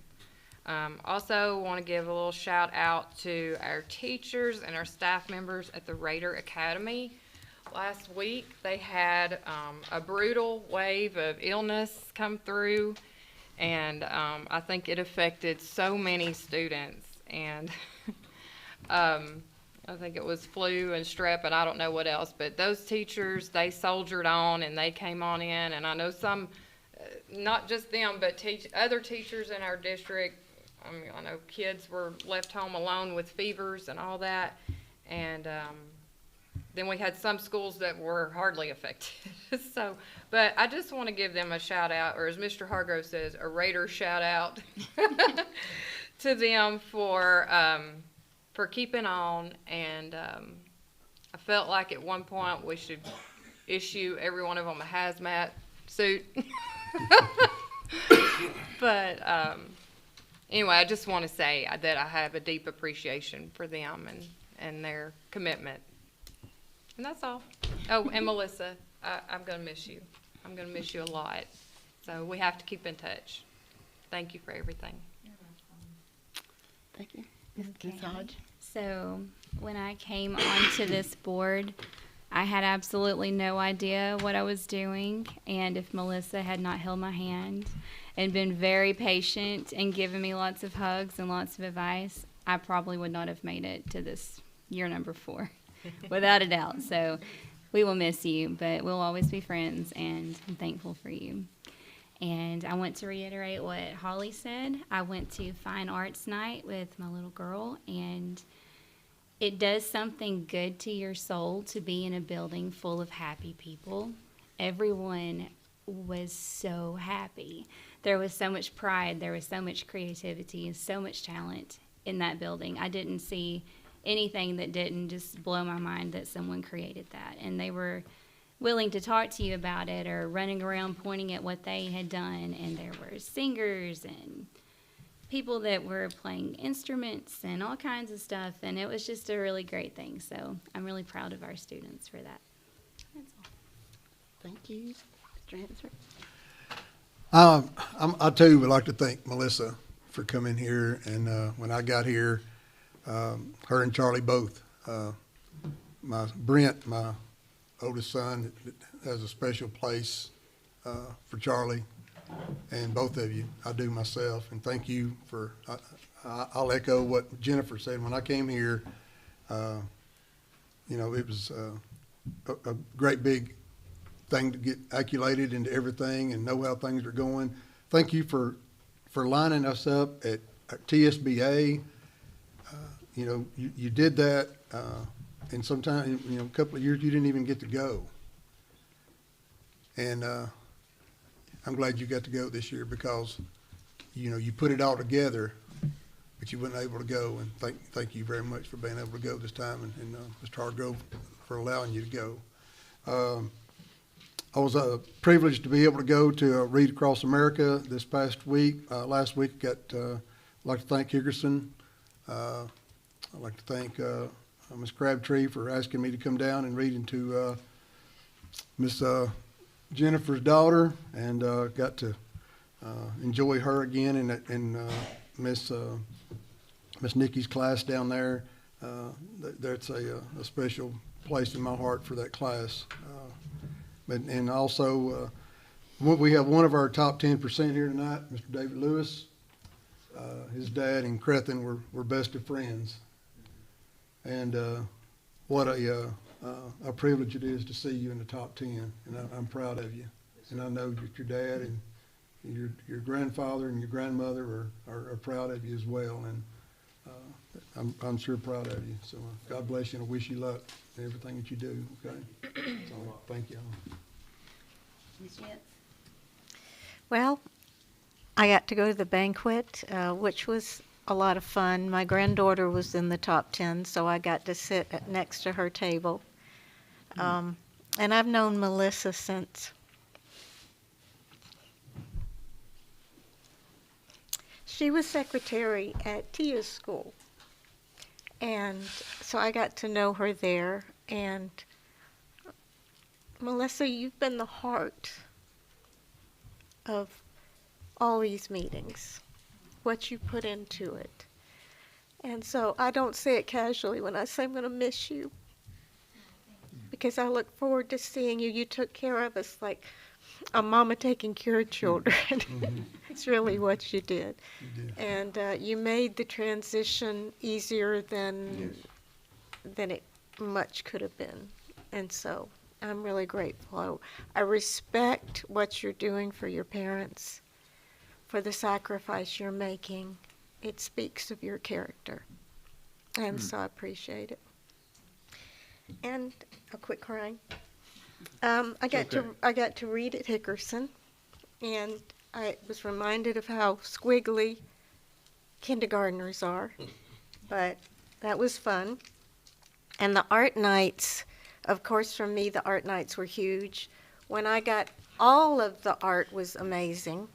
also want to give a little shout out to our teachers and our staff members at the Raider Academy. Last week they had a brutal wave of illness come through, and I think it affected so many students. and I think it was flu and strep and I don't know what else, but those teachers, they soldiered on and they came on in, and I know some, not just them, but other teachers in our district, I mean, I know kids were left home alone with fevers and all that, and then we had some schools that were hardly affected. So, but I just want to give them a shout out, or as Mr. Hargrove says, a Raider shout out to them for keeping on, and I felt like at one point we should issue every one of them a hazmat suit. But anyway, I just want to say that I have a deep appreciation for them and their commitment. And that's all. Oh, and Melissa, I'm going to miss you. I'm going to miss you a lot. So we have to keep in touch. Thank you for everything. Thank you. Ms. Hodge. So when I came onto this board, I had absolutely no idea what I was doing, and if Melissa had not held my hand and been very patient and given me lots of hugs and lots of advice, I probably would not have made it to this year number 4, without a doubt. So we will miss you, but we'll always be friends, and I'm thankful for you. And I want to reiterate what Holly said. I went to Fine Arts Night with my little girl, and it does something good to your soul to be in a building full of happy people. Everyone was so happy. There was so much pride, there was so much creativity, and so much talent in that building. I didn't see anything that didn't just blow my mind that someone created that. And they were willing to talk to you about it, or running around pointing at what they had done. And there were singers and people that were playing instruments and all kinds of stuff, and it was just a really great thing. So I'm really proud of our students for that. That's all. Thank you. Mr. Hansford. I too would like to thank Melissa for coming here, and when I got here, her and Charlie both, Brent, my oldest son, has a special place for Charlie, and both of you. I do myself, and thank you for, I'll echo what Jennifer said. When I came here, it was a great big thing to get acclimated into everything and know how things are going. Thank you for lining us up at TSBA. You did that, and sometimes, a couple of years you didn't even get to go. And I'm glad you got to go this year, because, you put it all together, but you weren't able to go. And thank you very much for being able to go this time, and Mr. Hargrove for allowing you to go. I was privileged to be able to go to Read Across America this past week. Last week, I'd like to thank Higgerson. I'd like to thank Ms. Crabtree for asking me to come down and read into Miss Jennifer's daughter, and got to enjoy her again in Miss Nikki's class down there. That's a special place in my heart for that class. And also, we have one of our top 10% here tonight, Mr. David Lewis. His dad and Crethen were best of friends. And what a privilege it is to see you in the top 10. And I'm proud of you. And I know that your dad and your grandfather and your grandmother are proud of you as well. And I'm sure proud of you. So God bless you, and I wish you luck in everything that you do. Okay? So thank you. Ms. Yance? Well, I got to go to the banquet, which was a lot of fun. My granddaughter was in the top 10, so I got to sit next to her table. And I've known Melissa since she was secretary at Tia's school. And so I got to know her there. And Melissa, you've been the heart of all these meetings, what you put into it. And so I don't say it casually when I say I'm going to miss you, because I look forward to seeing you. You took care of us like a mama taking care of children. It's really what you did. And you made the transition easier than it much could have been. And so I'm really grateful. I respect what you're doing for your parents, for the sacrifice you're making. It speaks of your character. And so I appreciate it. And I'll quit crying. I got to read at Hickerson, and I was reminded of how squiggly kindergartners are, but that was fun. And the art nights, of course, for me, the art nights were huge. When I got, all of the art was amazing,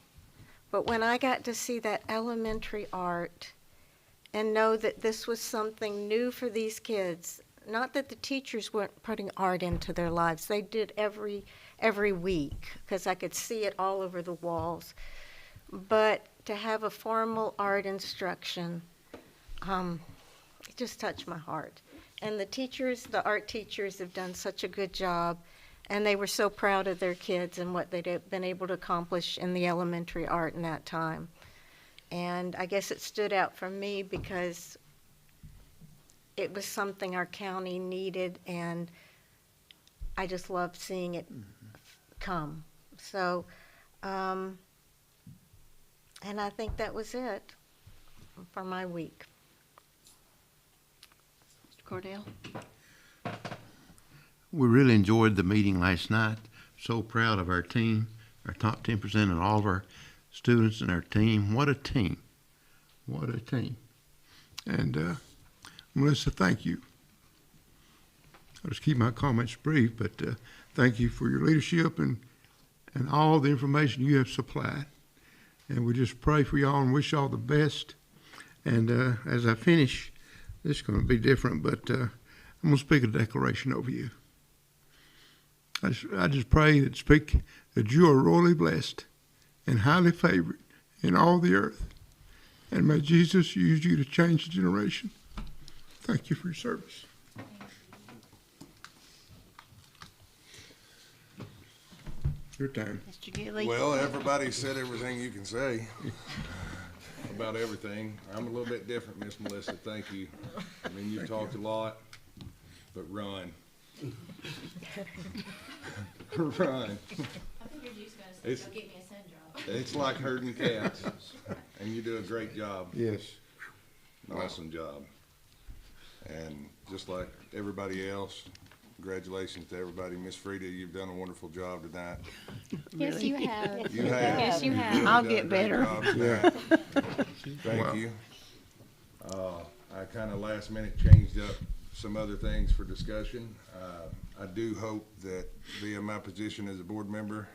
but when I got to see that elementary art and know that this was something new for these kids, not that the teachers weren't putting art into their lives, they did every week, because I could see it all over the walls. But to have a formal art instruction, it just touched my heart. And the teachers, the art teachers, have done such a good job, and they were so proud of their kids and what they'd been able to accomplish in the elementary art in that time. And I guess it stood out for me because it was something our county needed, and I just loved seeing it come. So, and I think that was it for my week. Mr. Cordell? We really enjoyed the meeting last night. So proud of our team, our top 10% and all of our students and our team. What a team. What a team. And Melissa, thank you. I'll just keep my comments brief, but thank you for your leadership and all the information you have supplied. And we just pray for y'all and wish y'all the best. And as I finish, this is going to be different, but I'm going to speak a declaration over you. I just pray that you are royally blessed and highly favored in all the earth. And may Jesus use you to change the generation. Thank you for your service. Your time. Mr. Gilly? Well, everybody said everything you can say about everything. I'm a little bit different, Miss Melissa. Thank you. I mean, you talked a lot, but run. Run. I figured you was gonna say, go get me a sun job. It's like herding cats, and you do a great job. Yes. An awesome job. And just like everybody else, congratulations to everybody. Miss Frida, you've done a wonderful job tonight. Yes, you have. You have. Yes, you have. I'll get better. Thank you. I kind of last minute changed up some other things for discussion. I do hope that via my position as a board member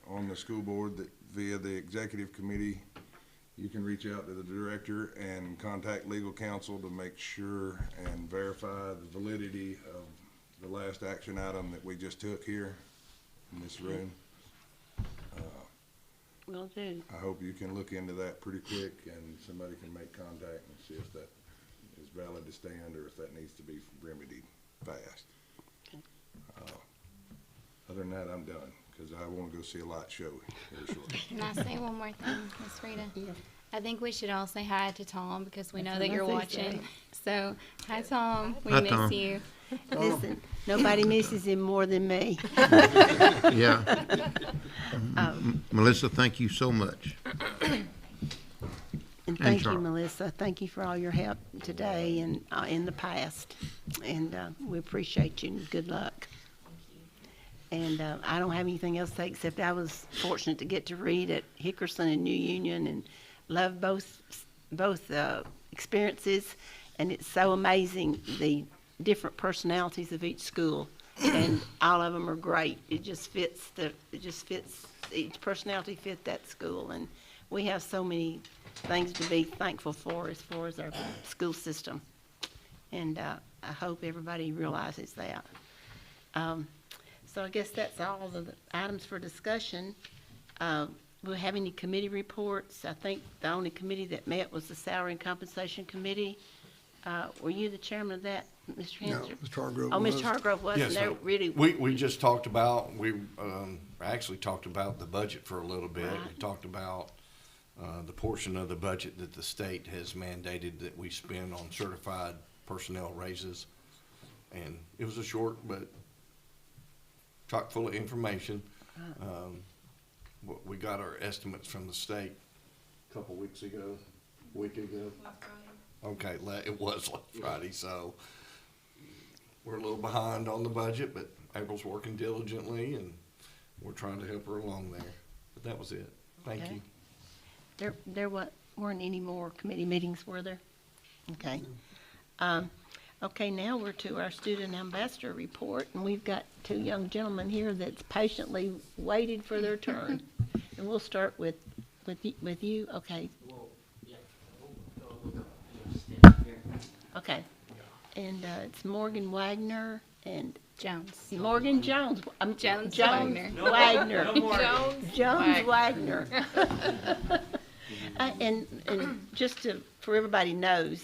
on the school board, that via the executive committee, you can reach out to the director and contact legal counsel to make sure and verify the validity of the last action item that we just took here in this room. Will do. I hope you can look into that pretty quick and somebody can make contact and see if that is valid to stand or if that needs to be remedied fast. Other than that, I'm done because I want to go see a light show here shortly. Can I say one more thing, Ms. Rita? Yeah. I think we should all say hi to Tom because we know That's that you're what I think watching. So, hi Tom, we Hi, miss Tom. you. Listen, nobody misses him more than me. Yeah. Melissa, thank you so much. And thank you, Charles. Melissa. Thank you for all your help today and in the past. And we appreciate you and good luck. And I don't have anything else to say except I was fortunate to get to read at Hickerson and New Union and love both experiences. And it's so amazing the different personalities of each school, and all of them are great. It just fits each personality fit that school, and we have so many things to be thankful for as far as our school system. And I hope everybody realizes that. So I guess that's all of the items for discussion. We have any committee reports? I think the only committee that met was the Salary and Compensation Committee. Were you the chairman of that, Mr. No, Hensler? Mr. Hargrove Oh, was. Mr. Hargrove was, and Yes, they're ma'am. really, We just talked about, we actually talked about the budget for a little bit. Right. We talked about the portion of the budget that the state has mandated that we spend on certified personnel raises. And it was a short but chock full of information. We got our estimates from the state a couple weeks ago, week ago. Okay, it was last Friday, so we're a little behind on the budget, but April's working diligently and we're trying to help her along there. But that was it. Thank Okay. you. there weren't any more committee meetings, were there? Okay. Okay, now we're to our student ambassador report, and we've got two young gentlemen here that's patiently waited for their turn. And we'll start with you, okay? Okay. And it's Morgan Wagner and Jones. Morgan Jones. Jones Wagner. Wagner. Jones Wagner. And just for everybody knows,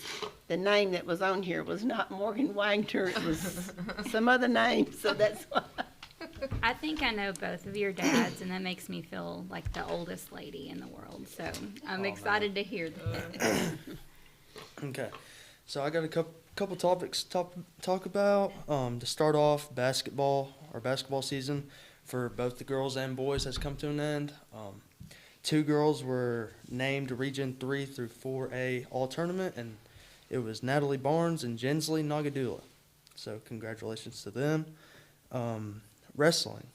the name that was on here was not Morgan Wagner. It was some other name, so that's why. I think I know both of your dads, and that makes me feel like the oldest lady in the world. So I'm excited to hear that. Okay, so I got a couple topics to talk about. To start off, basketball. Our basketball season for both the girls and boys has come to an end. 2 girls were named Region 3 through 4A All-Tournament, and it was Natalie Barnes and Jensley Nagadula. So congratulations to them. Wrestling.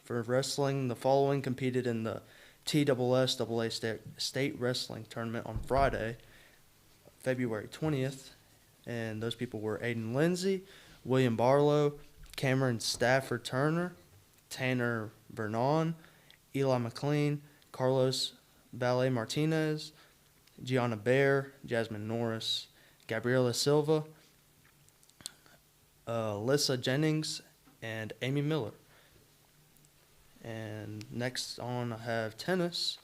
For wrestling, the following competed in the TSSAA State Wrestling Tournament on Friday, February 20th. And those people were Aiden Lindsay, William Barlow, Cameron Stafford Turner, Tanner Vernon, Eli McLean, Carlos Ballet Martinez, Gianna Bear, Jasmine Norris, Gabriela Silva, Alyssa Jennings, and Amy Miller. And next on, I have tennis.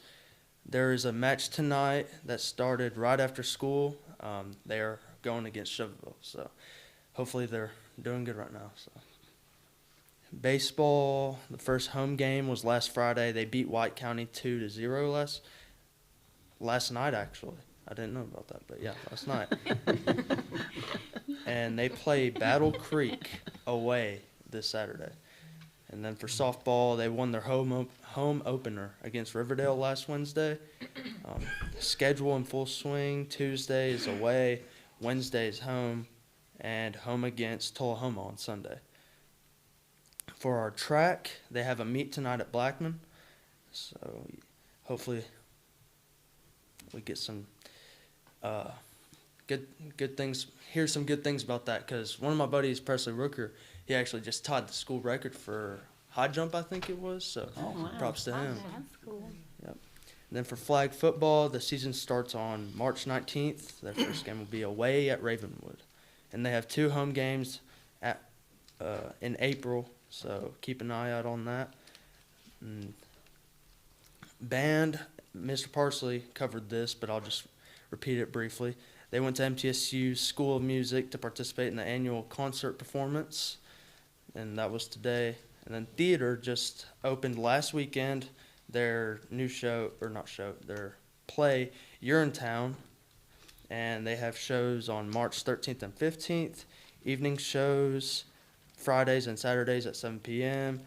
There is a match tonight that started right after school. They are going against Chevrolet, so hopefully they're doing good right now. So, baseball, the first home game was last Friday. They beat White County 2-0 last night, actually. I didn't know about that, but yeah, last night. And they play Battle Creek away this Saturday. And then for softball, they won their home opener against Riverdale last Wednesday. Schedule in full swing. Tuesday is away, Wednesday is home, and home against Tullahoma on Sunday. For our track, they have a meet tonight at Blackman. So hopefully we get some good things, hear some good things about that, because one of my buddies, Presley Rooker, he actually just tied the school record for high jump, I think it was, so props to him. That's cool. Yep. And then for flag football, the season starts on March 19th. Their first game will be away at Ravenwood. And they have 2 home games in April, so keep an eye out on that. And band, Mr. Parsley covered this, but I'll just repeat it briefly. They went to MTSU's School of Music to participate in the annual concert performance, and that was today. And then theater just opened last weekend their new their play, Urinetown, and they have shows on March 13th and 15th, evening shows, Fridays and Saturdays at 7 p.m.,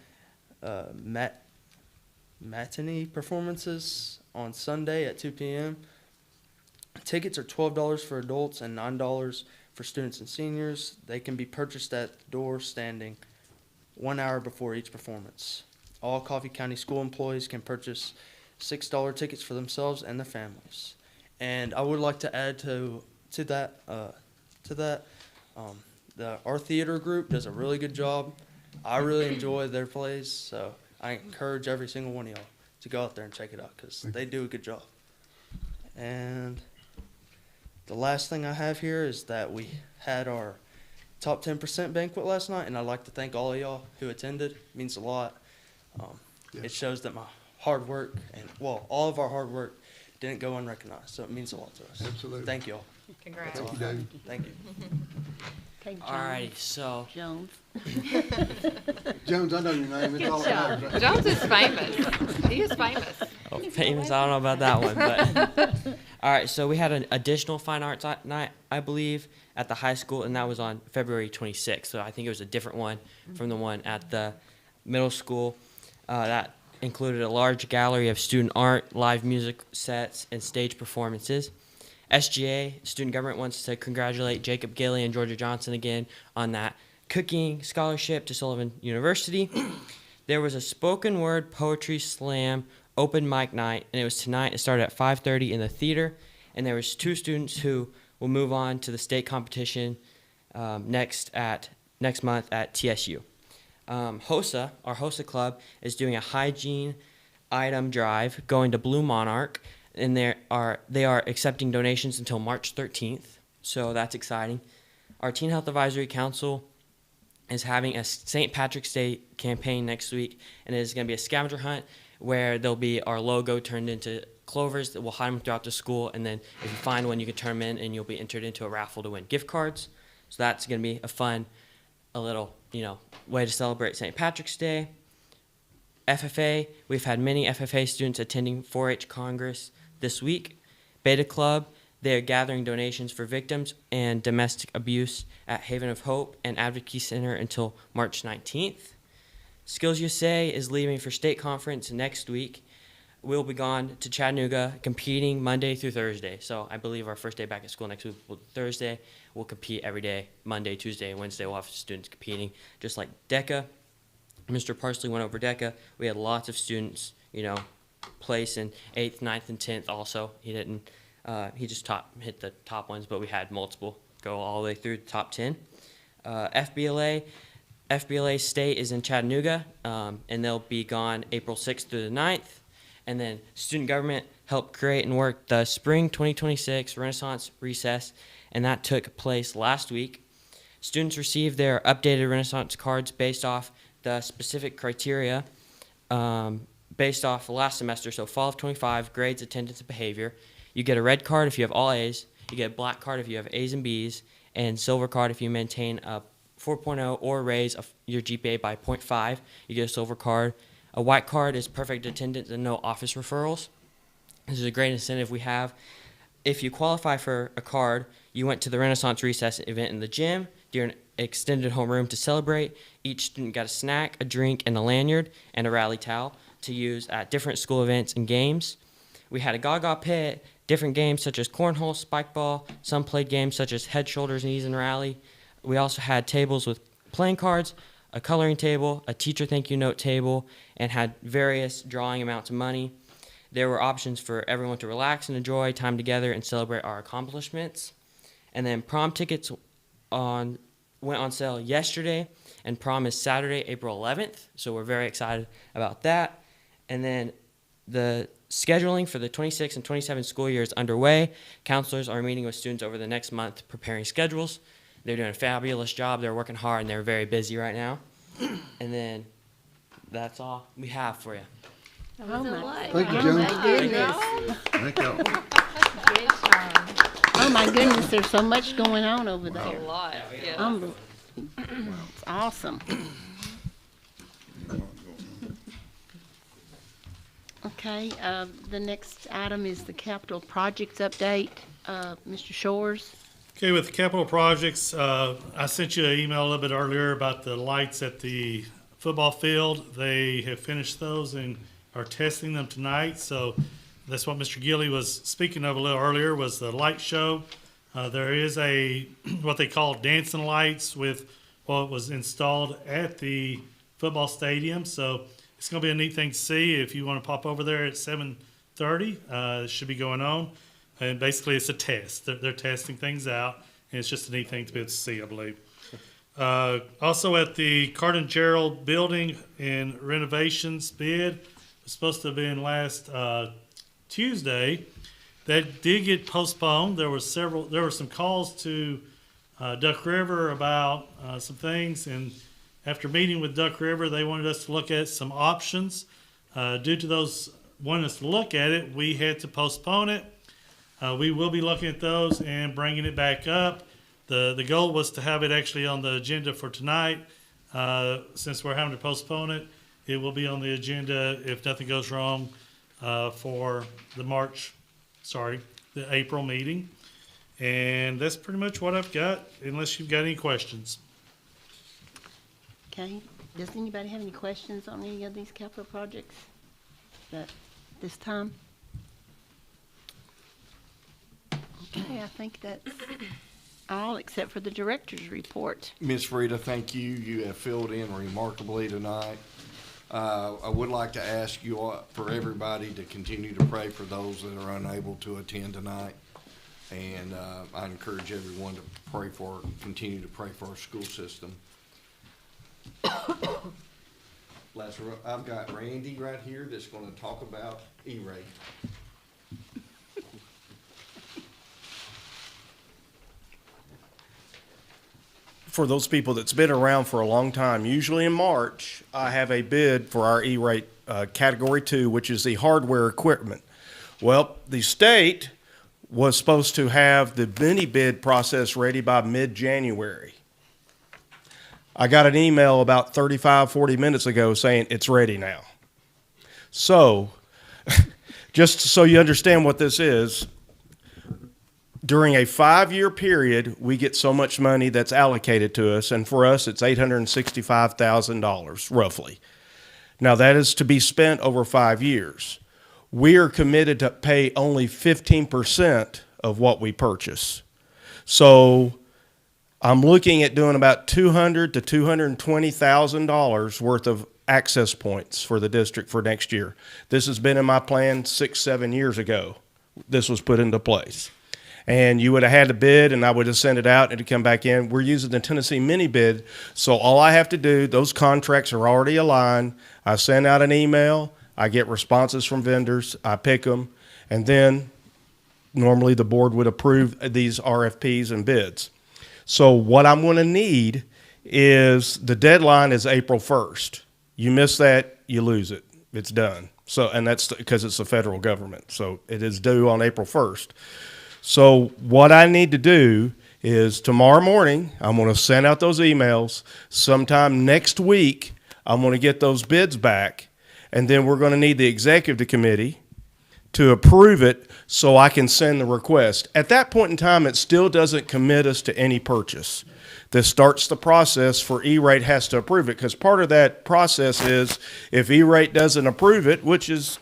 matinee performances on Sunday at 2 p.m. Tickets are $12 for adults and $9 for students and seniors. They can be purchased at the door standing 1 hour before each performance. All Coffee County school employees can purchase $6 tickets for themselves and their families. And I would like to add to that, our theater group does a really good job. I really enjoy their plays, so I encourage every single one of y'all to go out there and check it out, because they do a good job. And the last thing I have here is that we had our top 10% banquet last night, and I'd like to thank all of y'all who attended. It means a lot. It shows that my hard work, all of our hard work didn't go unrecognized, so it means a lot to us. Absolutely. Thank y'all. Congrats. Thank you, David. Thank you. Okay, Jones. Alrighty, so Jones. Jones, I know your name. It's all that matters. Jones is famous. He is famous. oh, famous. I don't know about that one, but all right. So we had an additional fine arts night, I believe, at the high school, and that was on February 26th. So I think it was a different one from the one at the middle school. That included a large gallery of student art, live music sets, and stage performances. SGA, Student Government, wants to congratulate Jacob Gilly and Georgia Johnson again on that cooking scholarship to Sullivan University. There was a spoken word poetry slam open mic night, and it was tonight. It started at 5:30 in the theater, and there was 2 students who will move on to the state competition next month at TSU. HOSA, our HOSA club, is doing a hygiene item drive going to Blue Monarch, and they are accepting donations until March 13th, so that's exciting. Our Teen Health Advisory Council is having a St. Patrick's Day campaign next week, and it is going to be a scavenger hunt where there'll be our logo turned into clovers that we'll hide them throughout the school, and then if you find one, you can turn them in, and you'll be entered into a raffle to win gift cards. So that's going to be a little way to celebrate St. Patrick's Day. FFA, we've had many FFA students attending 4-H Congress this week. Beta Club, they're gathering donations for victims and domestic abuse at Haven of Hope and Advocacy Center until March 19th. Skills USA is leaving for state conference next week. We'll be gone to Chattanooga competing Monday through Thursday. So I believe our first day back at school next week will be Thursday. We'll compete every day, Monday, Tuesday, and Wednesday. We'll have students competing, just like DECA. Mr. Parsley went over DECA. We had lots of students, place in 8th, 9th, and 10th also. He didn't, he just hit the top ones, but we had multiple go all the way through the top 10. FBLA State is in Chattanooga, and they'll be gone April 6th through the 9th. And then Student Government helped create and work the Spring 2026 Renaissance Recess, and that took place last week. Students received their updated Renaissance cards based off the specific criteria based off last semester, so fall of 25, grades, attendance, and behavior. You get a red card if you have all A's, you get a black card if you have A's and B's, and silver card if you maintain a 4.0 or raise your GPA by 0.5, you get a silver card. A white card is perfect attendance and no office referrals. This is a great incentive we have. If you qualify for a card, you went to the Renaissance Recess event in the gym during extended homeroom to celebrate. Each student got a snack, a drink, and a lanyard, and a rally towel to use at different school events and games. We had a Gaga pit, different games such as cornhole, spike ball. Some played games such as head, shoulders, knees, and rally. We also had tables with playing cards, a coloring table, a teacher thank you note table, and had various drawing amounts of money. There were options for everyone to relax and enjoy time together and celebrate our accomplishments. And then prom tickets went on sale yesterday, and prom is Saturday, April 11th, so we're very excited about that. And then the scheduling for the 26 and 27 school year is underway. Counselors are meeting with students over the next month preparing schedules. They're doing a fabulous job. They're working hard, and they're very busy right now. And then that's all we have for you. Oh my, Thank you, oh Jones. my goodness. Thank y'all. Good job. Oh my goodness, there's so much going on over A there. lot, yeah. It's awesome. Okay, the next item is the capital projects update. Mr. Shores? Okay, with the capital projects, I sent you an email a little bit earlier about the lights at the football field. They have finished those and are testing them tonight. So that's what Mr. Gilly was speaking of a little earlier, was the light show. There is what they call dancing lights with what was installed at the football stadium. So it's going to be a neat thing to see. If you want to pop over there at 7:30, it should be going on. And basically, it's a test. They're testing things out, and it's just a neat thing to be able to see, I believe. Also, at the Carden Gerald building in renovations bid, was supposed to have been last Tuesday. That did get postponed. There were some calls to Duck River about some things, and after meeting with Duck River, they wanted us to look at some options. Due to those wanting us to look at it, we had to postpone it. We will be looking at those and bringing it back up. The goal was to have it actually on the agenda for tonight. Since we're having to postpone it, it will be on the agenda if nothing goes wrong for the April meeting. And that's pretty much what I've got, unless you've got any questions. Okay, does anybody have any questions on any of these capital projects at this time? Okay, I think that's all except for the director's report. Ms. Frida, thank you. You have filled in remarkably tonight. I would like to ask you all, for everybody to continue to pray for those that are unable to attend tonight. And I encourage everyone to continue to pray for our school system. I've got Randy right here that's going to talk about E-rate. For those people that's been around for a long time, usually in March, I have a bid for our E-rate Category 2, which is the hardware equipment. Well, the state was supposed to have the mini bid process ready by mid-January. I got an email about 40 minutes ago saying it's ready now. So, just so you understand what this is, during a 5-year period, we get so much money that's allocated to us, and for us, it's $865,000, roughly. Now, that is to be spent over 5 years. We are committed to pay only 15% of what we purchase. So I'm looking at doing about $200,000 to $220,000 worth of access points for the district for next year. This has been in my plan 6-7 years ago. This was put into place. And you would have had a bid, and I would have sent it out, and it'd come back in. We're using the Tennessee mini bid, so all I have to do, those contracts are already aligned. I send out an email. I get responses from vendors. I pick them, and then normally the board would approve these RFPs and bids. So what I'm going to need is the deadline is April 1st. You miss that, you lose it. It's done. So, and that's because it's the federal government. So it is due on April 1st. So what I need to do is tomorrow morning, I'm going to send out those emails. Sometime next week, I'm going to get those bids back, and then we're going to need the executive committee to approve it so I can send the request. At that point in time, it still doesn't commit us to any purchase. This starts the process for E-rate has to approve it, because part of that process is if E-rate doesn't approve it, which is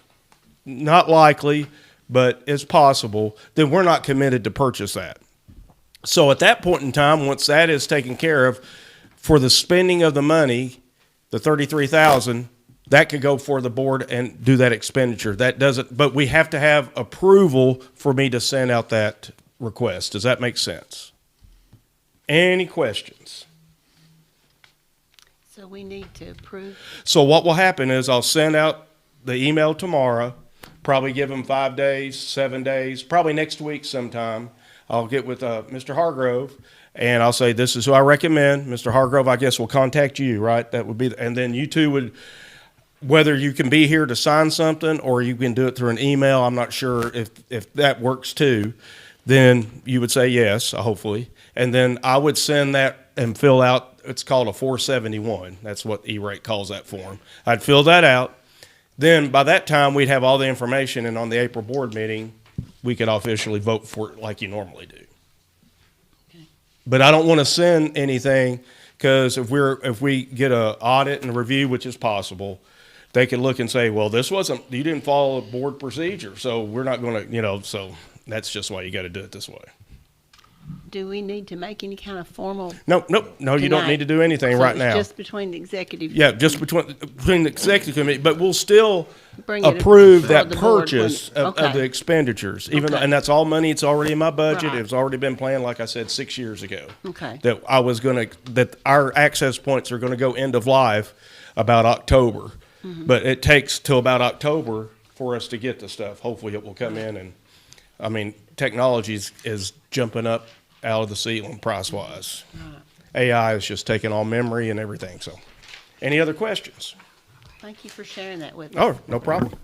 not likely, but it's possible, then we're not committed to purchase that. So at that point in time, once that is taken care of, for the spending of the money, the $33,000, that could go for the board and do that expenditure. That doesn't, but we have to have approval for me to send out that request. Does that make sense? Any questions? So we need to approve. So what will happen is I'll send out the email tomorrow, probably give them 5 days, 7 days, probably next week sometime. I'll get with Mr. Hargrove, and I'll say, this is who I recommend. Mr. Hargrove, I guess, will contact you, right? That would be, and then you two would, whether you can be here to sign something or you can do it through an email, I'm not sure if that works too, then you would say yes, hopefully. And then I would send that and fill out, it's called a 471. That's what E-rate calls that form. I'd fill that out. Then by that time, we'd have all the information, and on the April board meeting, we could officially vote for it like you normally do. Okay. But I don't want to send anything, because if we get an audit and a review, which is possible, they could look and say, well, you didn't follow board procedure, so we're not going to, so that's just why you got to do it this way. Do we need to make any kind of formal? No, you don't need to do anything right now. Just between the executive. Yeah, just between the executive committee, but we'll still Bring it approve that before the board purchase when- of the expenditures, even though, Okay. and that's all money. It's already in my budget. Right. It's already been planned, like I said, 6 years ago. Okay. That that our access points are going to go end of life about October, but it takes till about October for us to get the stuff. Hopefully, it will come in, and I mean, technology is jumping up out of the ceiling price wise. AI is just taking all memory and everything. So, any other questions? Thank you for sharing that with us. Oh, no problem.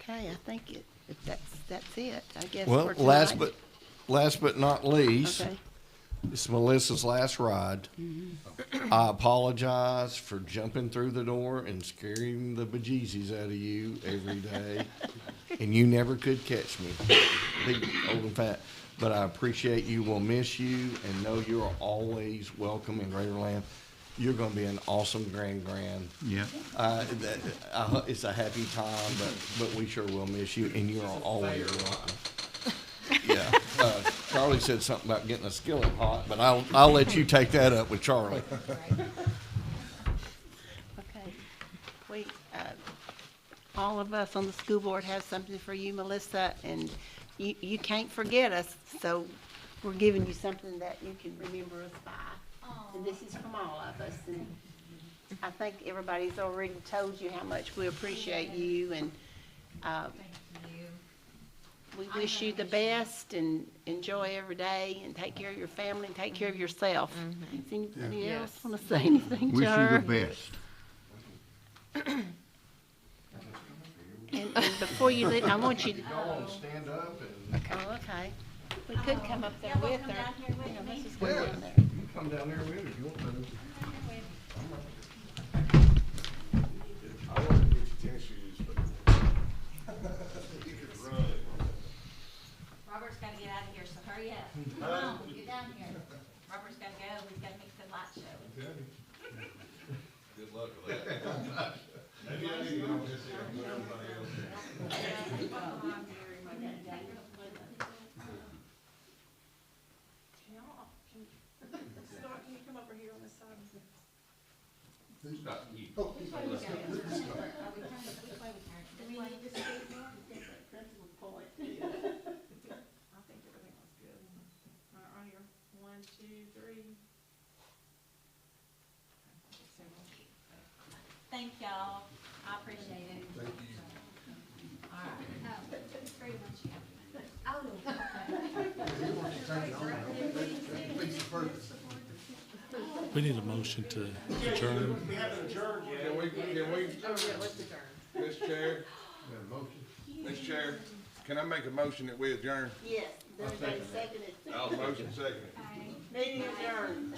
Okay, I think if that's it, I guess. Well, for last tonight. but not least, Okay. it's Melissa's last ride. I apologize for jumping through the door and scaring the bejesus out of you every day. And you never could catch me, big, old and fat. But I appreciate you, will miss you, and know you're always welcome in Greaterland. You're gonna be an awesome grand. Yeah. It's a happy time, but we sure will miss you, and you're always welcome. Yeah. Charlie said something about getting a skillet hot, but I'll let you take that up with Charlie. Okay. We, all of us on the school board have something for you, Melissa, and you can't forget us, so we're giving you something that you can remember us by. And this is from all of us, and I think everybody's already told you how much we appreciate you, and, we wish you the best and enjoy every day and take care of your family and take care of yourself. Does anybody else want to say anything to Wish her? you the best. And before you leave, I want you to. Stand up and. Oh, okay. We could come up there with her. Yeah, let's just go down there. You can come down there with me if you want to. I want to get you tennis shoes, but you could run. Robert's gotta get out of here, so hurry up. Come on, get down here. Robert's gotta go, we've gotta make the light show. Good luck with that. Maybe I need to go this year, but everybody else. Thank y'all, I appreciate it. Thank you. All right. It's very much you. We need a motion to adjourn. We haven't adjourned yet. Can we, Mr. Chair? Mr. Chair, can I make a motion that we adjourn? Yes, there's a second. Motion second. Meeting adjourned.